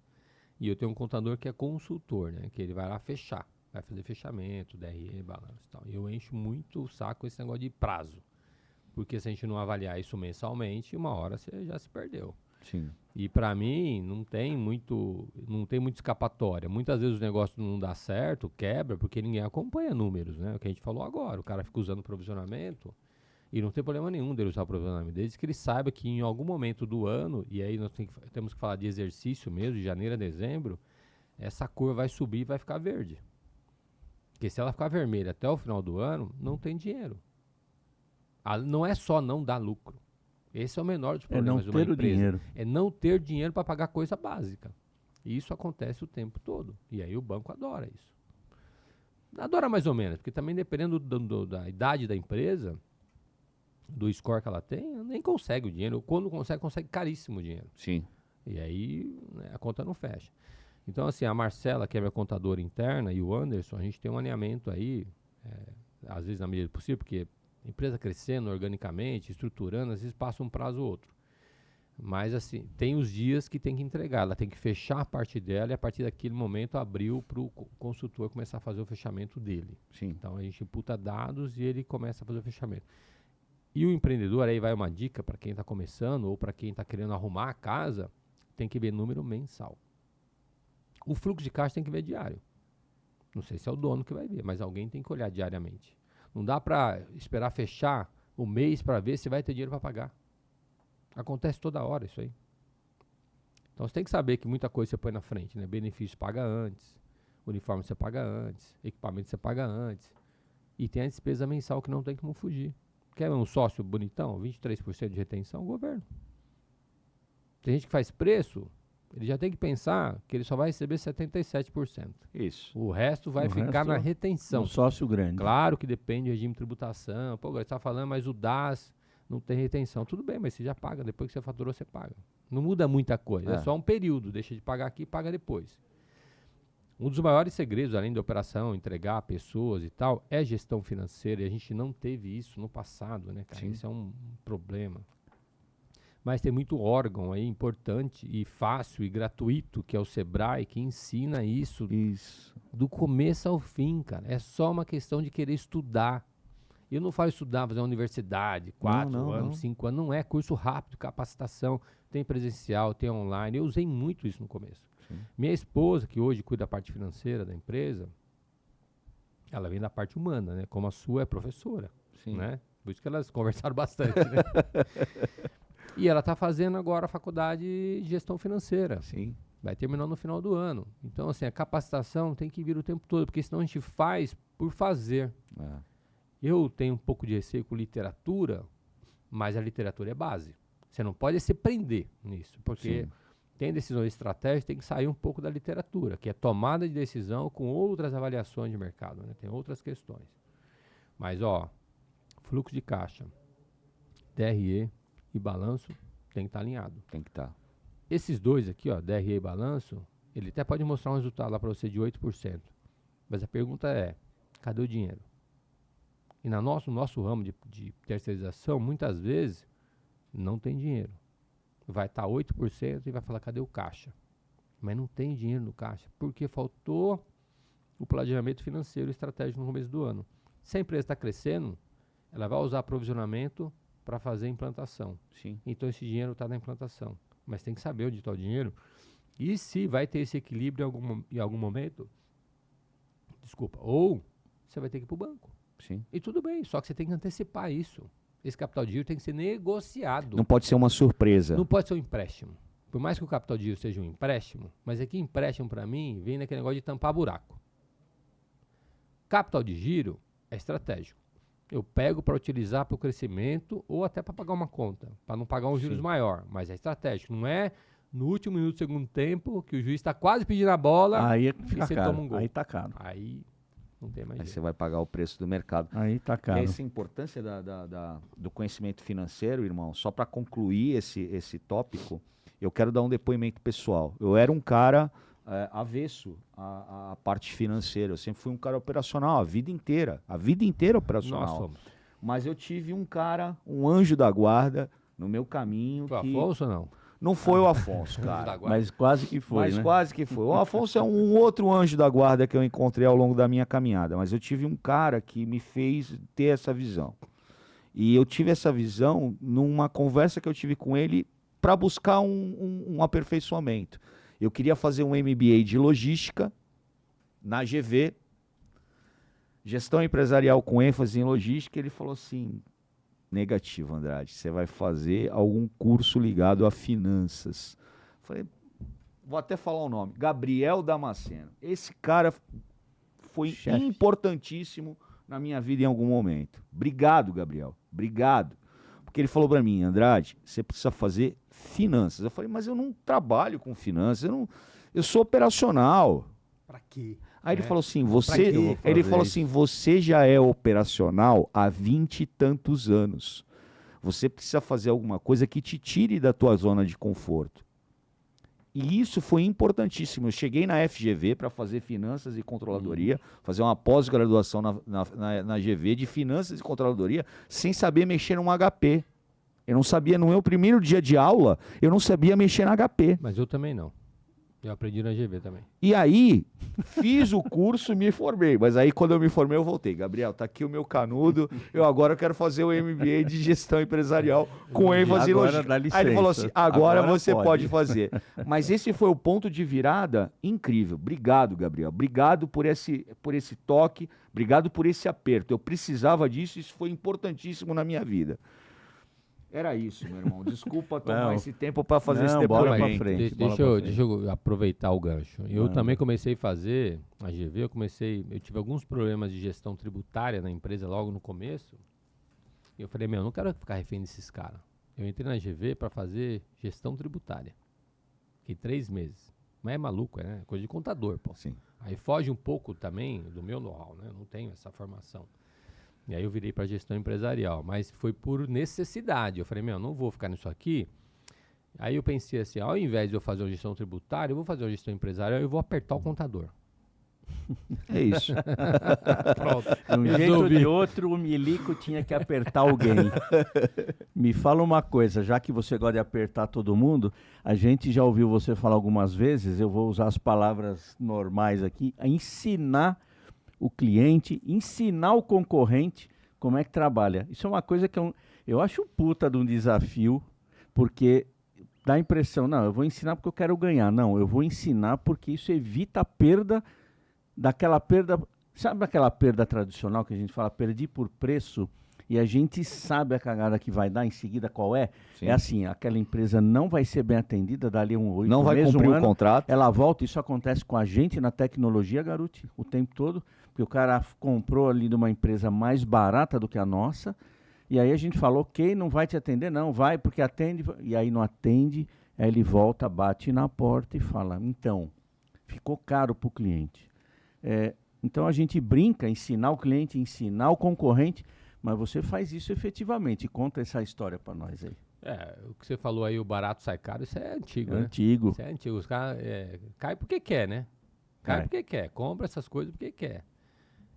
e eu tenho um contador que é consultor, né, que ele vai lá fechar, vai fazer fechamento, DRE, balanço e tal. E eu encho muito o saco com esse negócio de prazo, porque se a gente não avaliar isso mensalmente, uma hora você já se perdeu. Sim. E para mim não tem muito escapatória. Muitas vezes o negócio não dá certo, quebra, porque ninguém acompanha números, né? O que a gente falou agora, o cara fica usando provisionamento e não tem problema nenhum dele usar o provisionamento, desde que ele saiba que em algum momento do ano, e aí nós temos que falar de exercício mesmo, de janeiro a dezembro, essa curva vai subir e vai ficar verde. Porque se ela ficar vermelha até o final do ano, não tem dinheiro. Não é só não dar lucro. Esse é o menor dos problemas de uma empresa. Dinheiro. É não ter dinheiro para pagar coisa básica. E isso acontece o tempo todo. E aí o banco adora isso. Adora mais ou menos, porque também dependendo da idade da empresa, do score que ela tem, nem consegue o dinheiro. Quando consegue caríssimo o dinheiro. Sim. E aí, né, a conta não fecha. Então, assim, a Marcela, que é minha contadora interna, e o Anderson, a gente tem um alinhamento aí, às vezes na medida do possível, porque a empresa crescendo organicamente, estruturando, às vezes passa um prazo ou outro. Mas, assim, tem os dias que tem que entregar. Ela tem que fechar a parte dela e, a partir daquele momento, abriu para o consultor começar a fazer o fechamento dele. Sim. Então, a gente imputa dados e ele começa a fazer o fechamento. E o empreendedor, aí vai uma dica para quem está começando ou para quem está querendo arrumar a casa, tem que ver número mensal. O fluxo de caixa tem que ver diário. Não sei se é o dono que vai ver, mas alguém tem que olhar diariamente. Não dá para esperar fechar o mês para ver se vai ter dinheiro para pagar. Acontece toda hora isso aí. Então você tem que saber que muita coisa você põe na frente, né? Benefício paga antes, uniforme você paga antes, equipamento você paga antes. E tem a despesa mensal que não tem como fugir. Quer um sócio bonitão, 23% de retenção, governo. Tem gente que faz preço, ele já tem que pensar que ele só vai receber 77%. Isso. O resto vai ficar na retenção. Um sócio grande. Claro que depende do regime de tributação. Pô, você está falando, mas o DAS não tem retenção. Tudo bem, mas você já paga. Depois que você faturou, você paga. Não muda muita coisa. É só um período. Deixa de pagar aqui e paga depois. Um dos maiores segredos, além da operação, entregar pessoas e tal, é gestão financeira. E a gente não teve isso no passado, né, cara? Sim. Isso é um problema. Mas tem muito órgão aí importante e fácil e gratuito, que é o Sebrae, que ensina isso do começo ao fim, cara. É só uma questão de querer estudar. Eu não falo estudar, fazer uma universidade, 4 anos, 5 anos. Não é curso rápido, capacitação. Tem presencial, tem online. Eu usei muito isso no começo. Sim. Minha esposa, que hoje cuida da parte financeira da empresa, ela vem da parte humana, né? Como a sua é professora, Sim. Né? Por isso que elas conversaram bastante, né? E ela está fazendo agora a faculdade de gestão financeira. Sim. Vai terminar no final do ano. Então, assim, a capacitação tem que vir o tempo todo, porque senão a gente faz por fazer. Eu tenho um pouco de receio com literatura, mas a literatura é base. Você não pode se prender nisso, porque tem decisões estratégicas, tem que sair um pouco da literatura, que é tomada de decisão com outras avaliações de mercado, né? Tem outras questões. Mas, ó, fluxo de caixa, DRE e balanço tem que estar alinhado. Tem que estar. Esses dois aqui, ó, DRE e balanço, ele até pode mostrar um resultado lá para você de 8%. Mas a pergunta é, cadê o dinheiro? E no nosso ramo de terceirização, muitas vezes, não tem dinheiro. Vai estar 8% e vai falar, cadê o caixa? Mas não tem dinheiro no caixa, porque faltou o planejamento financeiro estratégico no começo do ano. Se a empresa está crescendo, ela vai usar aprovisionamento para fazer a implantação. Sim. Então esse dinheiro está na implantação. Mas tem que saber onde está o dinheiro. E se vai ter esse equilíbrio em algum momento, desculpa, ou você vai ter que ir para o banco. Sim. E tudo bem, só que você tem que antecipar isso. Esse capital de giro tem que ser negociado. Não pode ser uma surpresa. Não pode ser um empréstimo. Por mais que o capital de giro seja um empréstimo, mas aqui empréstimo para mim vem naquele negócio de tampar buraco. Capital de giro é estratégico. Eu pego para utilizar para o crescimento ou até para pagar uma conta, para não pagar um juros maior, mas é estratégico. Não é no último minuto do segundo tempo que o juiz está quase pedindo a bola aí e você toma um gol. Aí tá caro. Aí Não tem mais Aí jeito. você vai pagar o preço do mercado. Aí tá caro. Essa importância do conhecimento financeiro, irmão, só para concluir esse tópico, eu quero dar um depoimento pessoal. Eu era um cara avesso à parte financeira. Eu sempre fui um cara operacional a vida inteira operacional. Nós somos. Mas eu tive um cara, um anjo da guarda, no meu caminho. Foi que Afonso ou não? Não foi o Afonso, Anjo da cara. guarda. Mas quase que foi, Mas né? quase que foi. O Afonso é um outro anjo da guarda que eu encontrei ao longo da minha caminhada. Mas eu tive um cara que me fez ter essa visão. E eu tive essa visão numa conversa que eu tive com ele para buscar um aperfeiçoamento. Eu queria fazer um MBA de logística na GV, gestão empresarial com ênfase em logística. Ele falou assim: negativo, Andrade, você vai fazer algum curso ligado a finanças. Falei, vou até falar o nome, Gabriel Damasceno. Esse cara foi Chefe. importantíssimo na minha vida em algum momento. Obrigado, Gabriel, obrigado. Porque ele falou para mim: Andrade, você precisa fazer finanças. Eu falei, mas eu não trabalho com finanças, eu sou operacional. Pra quê? Aí ele É. falou assim, que eu vou ele fazer falou isso? assim, você já é operacional há 20 e tantos anos. Você precisa fazer alguma coisa que te tire da tua zona de conforto. E isso foi importantíssimo. Eu cheguei na FGV para fazer finanças e controladoria, fazer uma pós-graduação na GV de finanças e controladoria, sem saber mexer num HP. Eu não sabia, no meu primeiro dia de aula, eu não sabia mexer na HP. Mas eu também não. Eu aprendi na GV também. E aí, fiz o curso e me formei. Mas aí, quando eu me formei, eu voltei. Gabriel, tá aqui o meu canudo. Eu agora quero fazer o MBA de gestão empresarial com ênfase em Agora logística. dá Aí ele falou assim, licença. agora Agora você pode. pode fazer. Mas esse foi o ponto de virada incrível. Obrigado, Gabriel. Obrigado por esse toque. Obrigado por esse aperto. Eu precisava disso. Isso foi importantíssimo na minha vida. Era isso, meu irmão. Desculpa tomar Não. esse tempo para fazer Não, esse bola pra depoimento. frente. Deixa eu aproveitar o gancho. Eu Manda. também comecei a fazer a GV, eu tive alguns problemas de gestão tributária na empresa logo no começo. E eu falei, eu não quero ficar refém desses caras. Eu entrei na GV para fazer gestão tributária. Fiquei 3 meses. Mas é maluco, né? Coisa de contador, pô. Sim. Aí foge um pouco também do meu know-how, né? Eu não tenho essa formação. E aí eu virei para gestão empresarial, mas foi por necessidade. Eu falei, não vou ficar nisso aqui. Aí eu pensei assim, ao invés de eu fazer uma gestão tributária, eu vou fazer uma gestão empresarial e eu vou apertar o contador. É isso. Pronto. De um jeito ou de outro, o Milico tinha que apertar alguém. Me fala uma coisa, já que você gosta de apertar todo mundo, a gente já ouviu você falar algumas vezes, eu vou usar as palavras normais aqui, a ensinar o cliente, ensinar o concorrente como é que trabalha. Isso é uma coisa que eu acho puta de um desafio, porque dá a impressão, não, eu vou ensinar porque eu quero ganhar. Não, eu vou ensinar porque isso evita a perda daquela perda, sabe aquela perda tradicional que a gente fala, perdi por preço, e a gente sabe a cagada que vai dar em seguida qual é? Sim. É assim, aquela empresa não vai ser bem atendida dali um 8 Não vai meses, cumprir um o ano, contrato. ela volta, isso acontece com a gente na tecnologia, Garuti, o tempo todo, porque o cara comprou ali de uma empresa mais barata do que a nossa, e aí a gente falou, ok, não vai te atender, não, vai, porque atende, e aí não atende, aí ele volta, bate na porta e fala, então, ficou caro para o cliente. Então a gente brinca, ensinar o cliente, ensinar o concorrente, mas você faz isso efetivamente. Conta essa história para nós aí. O que você falou aí, o barato sai caro, isso é antigo, É né? antigo. Isso é antigo. Os caras cai porque quer, né? Cai porque quer. Compra essas coisas porque quer.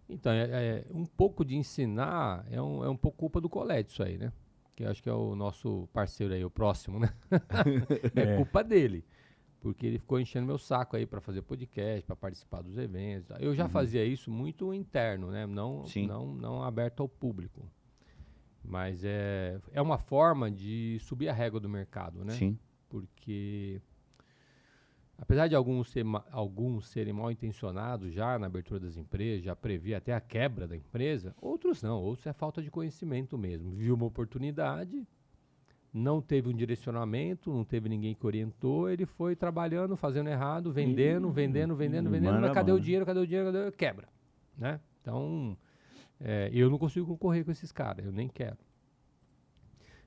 Então, um pouco de ensinar é um pouco culpa do Colete isso aí, né? Que eu acho que é o nosso parceiro aí, o próximo, né? É culpa dele. Porque ele ficou enchendo meu saco aí para fazer podcast, para participar dos eventos. Eu já fazia isso muito interno, né? Não aberto ao público. Mas é uma forma de subir a régua do mercado, né? Sim. Porque, apesar de alguns serem mal intencionados já na abertura das empresas, já previa até a quebra da empresa, outros não. Outros é falta de conhecimento mesmo. Viu uma oportunidade, não teve um direcionamento, não teve ninguém que orientou, ele foi trabalhando, fazendo errado, vendendo, mas cadê o dinheiro, quebra, né? Então, eu não consigo concorrer com esses caras, eu nem quero.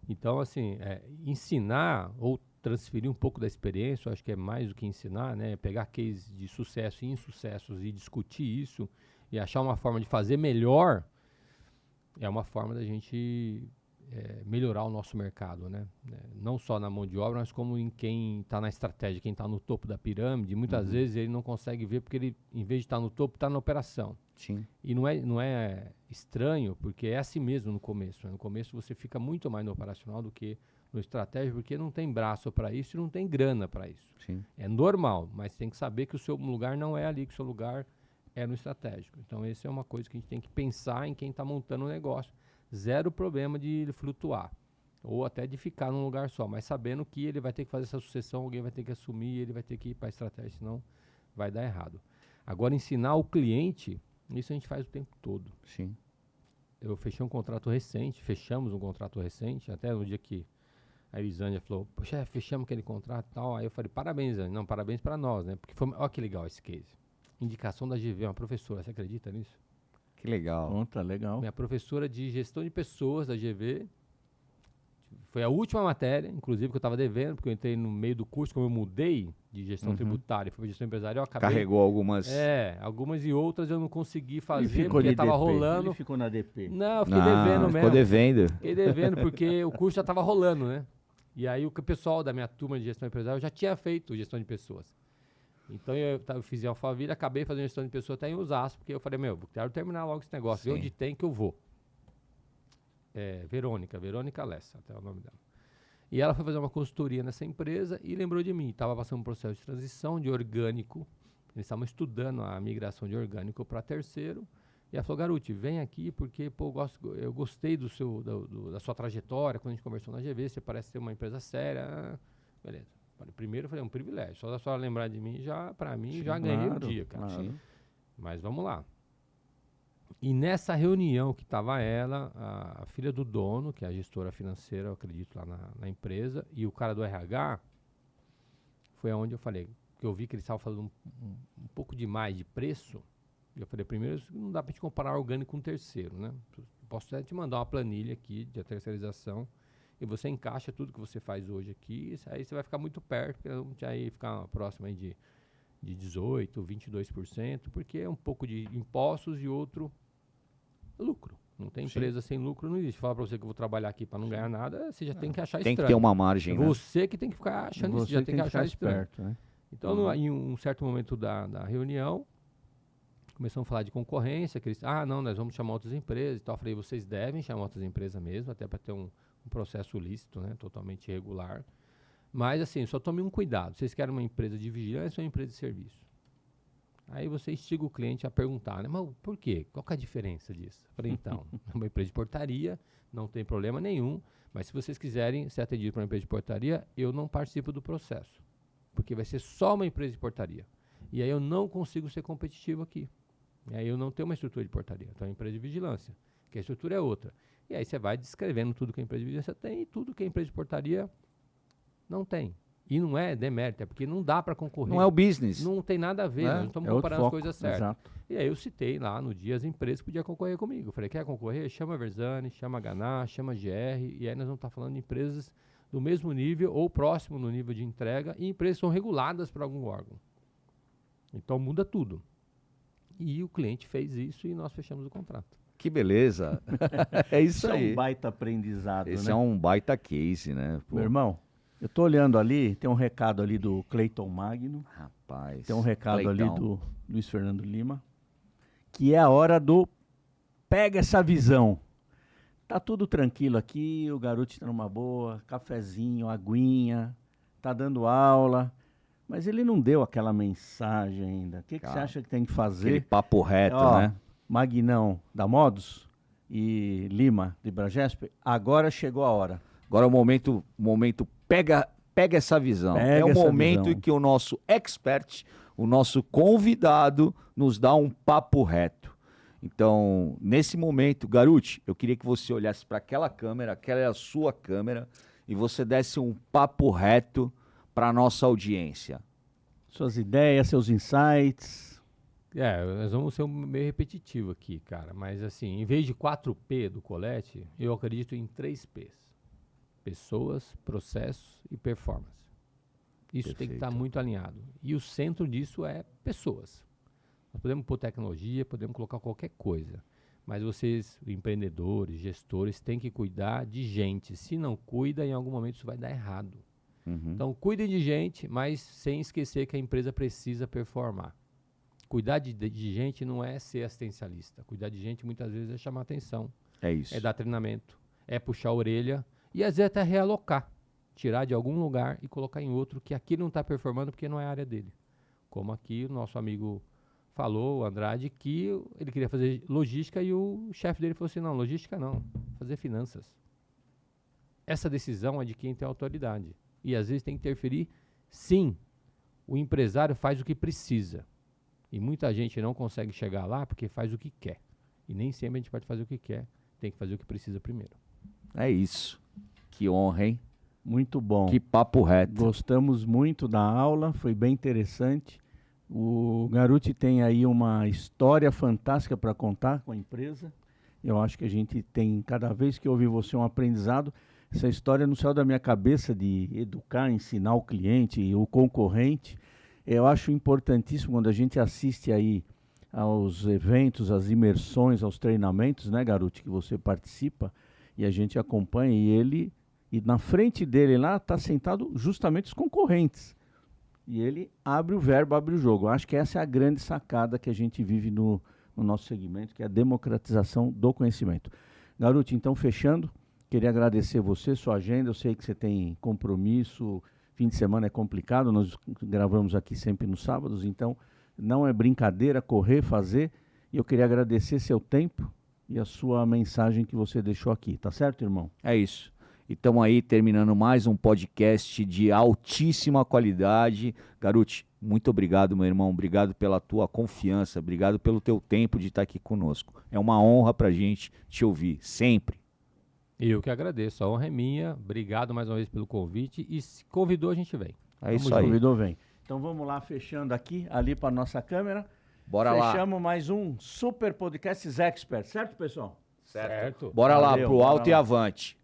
Então, assim, ensinar ou transferir um pouco da experiência, eu acho que é mais do que ensinar, né? Pegar cases de sucesso e insucessos e discutir isso e achar uma forma de fazer melhor, é uma forma da gente melhorar o nosso mercado, né? Não só na mão de obra, mas como em quem está na estratégia, quem está no topo da pirâmide. Muitas vezes ele não consegue ver porque ele, em vez de estar no topo, está na operação. Sim. E não é estranho, porque é assim mesmo no começo. Né? No começo você fica muito mais no operacional do que no estratégico, porque não tem braço para isso e não tem grana para isso. Sim. É normal, mas tem que saber que o seu lugar não é ali, que o seu lugar é no estratégico. Então, essa é uma coisa que a gente tem que pensar em quem está montando o negócio. Zero problema de flutuar, ou até de ficar num lugar só, mas sabendo que ele vai ter que fazer essa sucessão, alguém vai ter que assumir, ele vai ter que ir para a estratégia, senão vai dar errado. Agora, ensinar o cliente, isso a gente faz o tempo todo. Sim. Eu fechei um contrato recente, fechamos um contrato recente, até no dia que a Elisânia falou, poxa, fechamos aquele contrato e tal. Aí eu falei, parabéns, Elisânia. Não, parabéns para nós, né? Porque foi, olha que legal esse case. Indicação da GV, uma professora, você acredita nisso? Que legal. Conta, legal. Minha professora de gestão de pessoas da GV, foi a última matéria, inclusive, que eu estava devendo, porque eu entrei no meio do curso, como eu mudei de gestão tributária e fui para gestão empresarial, eu acabei... Carregou algumas... algumas e outras eu não consegui fazer, Ele porque de estava DP, rolando. Ele ficou na DP. Não, eu fiquei devendo mesmo. Ficou devendo. Fiquei devendo, porque o curso já estava rolando, né? E aí o pessoal da minha turma de gestão empresarial já tinha feito gestão de pessoas. Então eu fiz em Alphaville, acabei fazendo gestão de pessoas até em Osasco, porque eu falei, quero terminar logo esse negócio, ver onde tem que eu vou. Verônica Lessa, até o nome dela. E ela foi fazer uma consultoria nessa empresa e lembrou de mim. Estava passando um processo de transição de orgânico, eles estavam estudando a migração de orgânico para terceiro, e ela falou, Garuti, vem aqui porque eu gostei da sua trajetória, quando a gente conversou na GV, você parece ser uma empresa séria. Beleza. Primeiro eu falei, é um privilégio. Só da senhora lembrar de mim, para mim, já ganhei o dia, cara. Claro. Mas vamos lá. E nessa reunião que estava ela, a filha do dono, que é a gestora financeira, eu acredito, lá na empresa, e o cara do RH, foi onde eu falei, que eu vi que eles estavam falando um pouco demais de preço. E eu falei, primeiro, não dá para gente comparar orgânico com um terceiro, né? Posso até te mandar uma planilha aqui de terceirização, e você encaixa tudo que você faz hoje aqui, aí você vai ficar muito perto, porque vamos aí ficar próximo aí de 18%, 22%, porque é um pouco de impostos e outro lucro. Não tem empresa sem lucro, não existe. Fala para você que eu vou trabalhar aqui para não ganhar nada, você já tem que achar Tem estranho. que ter uma margem, né? Você que tem que ficar achando isso, já tem que achar esperto, né? Então, em um certo momento da reunião, começamos a falar de concorrência, que eles, não, nós vamos chamar outras empresas e tal. Eu falei, vocês devem chamar outras empresas mesmo, até para ter um processo lícito, né, totalmente regular. Mas, assim, só tome um cuidado. Vocês querem uma empresa de vigilância ou uma empresa de serviço? Aí você instiga o cliente a perguntar, né, mas por quê? Qual que é a diferença disso? Eu falei, então, é uma empresa de portaria, não tem problema nenhum, mas se vocês quiserem ser atendidos por uma empresa de portaria, eu não participo do processo, porque vai ser só uma empresa de portaria. E aí eu não consigo ser competitivo aqui. E aí eu não tenho uma estrutura de portaria, então é uma empresa de vigilância, que a estrutura é outra. E aí você vai descrevendo tudo que a empresa de vigilância tem e tudo que a empresa de portaria não tem. E não é demérito, é porque não dá para concorrer. Não é o business. Não tem nada a ver, nós não estamos comparando as coisas certas. Exato. E aí eu citei lá no dia as empresas que podiam concorrer comigo. Eu falei, quer concorrer? Chama a Versani, chama a Ganá, chama a GR, e aí nós vamos estar falando de empresas do mesmo nível ou próximo no nível de entrega, e empresas que são reguladas por algum órgão. Então muda tudo. E o cliente fez isso e nós fechamos o contrato. Que beleza. É isso aí. É um baita aprendizado, Esse né? é um baita case, né? Pô. Meu irmão, eu tô olhando ali, tem um recado ali do Cleiton Magno. Rapaz. Tem um recado Cleitão. ali do Luiz Fernando Lima, que é a hora do pega essa visão. Tá tudo tranquilo aqui, o garoto tá numa boa, cafezinho, aguinha, tá dando aula, mas ele não deu aquela mensagem ainda. O que você acha que tem que fazer? Aquele papo reto, né? Magnão da Modus e Lima de Bragesp, agora chegou a hora. Agora é o momento pega essa visão. Pega é o essa momento visão. em que o nosso expert, o nosso convidado, nos dá um papo reto. Então, nesse momento, Garuti, eu queria que você olhasse para aquela câmera, aquela é a sua câmera, e você desse um papo reto para a nossa audiência. Suas ideias, seus insights. Nós vamos ser meio repetitivo aqui, cara. Mas assim, em vez de 4P do Colette, eu acredito em 3Ps. Pessoas, processos e performance. Isso tem que estar muito alinhado. E o centro disso é pessoas. Nós podemos pôr tecnologia, podemos colocar qualquer coisa. Mas vocês, empreendedores, gestores, têm que cuidar de gente. Se não cuida, em algum momento isso vai dar errado. Então, cuidem de gente, mas sem esquecer que a empresa precisa performar. Cuidar de gente não é ser assistencialista. Cuidar de gente, muitas vezes, é chamar atenção. É isso. É dar treinamento, é puxar a orelha e, às vezes, até realocar. Tirar de algum lugar e colocar em outro que aqui não está performando porque não é a área dele. Como aqui o nosso amigo falou, o Andrade, que ele queria fazer logística e o chefe dele falou assim, não, logística não, fazer finanças. Essa decisão é de quem tem autoridade. E às vezes tem que interferir, sim. O empresário faz o que precisa. E muita gente não consegue chegar lá porque faz o que quer. E nem sempre a gente pode fazer o que quer, tem que fazer o que precisa primeiro. É isso. Que honra, hein? Muito bom. Que papo reto. Gostamos muito da aula, foi bem interessante. O Garuti tem aí uma história fantástica para contar com a empresa. Eu acho que a gente tem, cada vez que ouvir você, um aprendizado. Essa história não saiu da minha cabeça de educar, ensinar o cliente e o concorrente. Eu acho importantíssimo quando a gente assiste aí aos eventos, às imersões, aos treinamentos, né, Garuti, que você participa e a gente acompanha e na frente dele lá está sentado justamente os concorrentes. E ele abre o verbo, abre o jogo. Eu acho que essa é a grande sacada que a gente vive no nosso segmento, que é a democratização do conhecimento. Garuti, então, fechando, queria agradecer você, sua agenda. Eu sei que você tem compromisso, fim de semana é complicado, nós gravamos aqui sempre nos sábados, então não é brincadeira correr, fazer. E eu queria agradecer seu tempo e a sua mensagem que você deixou aqui. Tá certo, irmão? É isso. E estamos aí terminando mais um podcast de altíssima qualidade. Garuti, muito obrigado, meu irmão. Obrigado pela tua confiança. Obrigado pelo teu tempo de estar aqui conosco. É uma honra para a gente te ouvir, sempre. Eu que agradeço. A honra é minha. Obrigado mais uma vez pelo convite. E se convidou, a gente vem. É isso aí. Convidou, vem. Então vamos lá, fechando aqui, ali para nossa câmera. Bora lá. Fechamos mais um Super Podcast Expert. Certo, pessoal? Certo. Bora lá, Valeu, pro bora alto e lá. avante.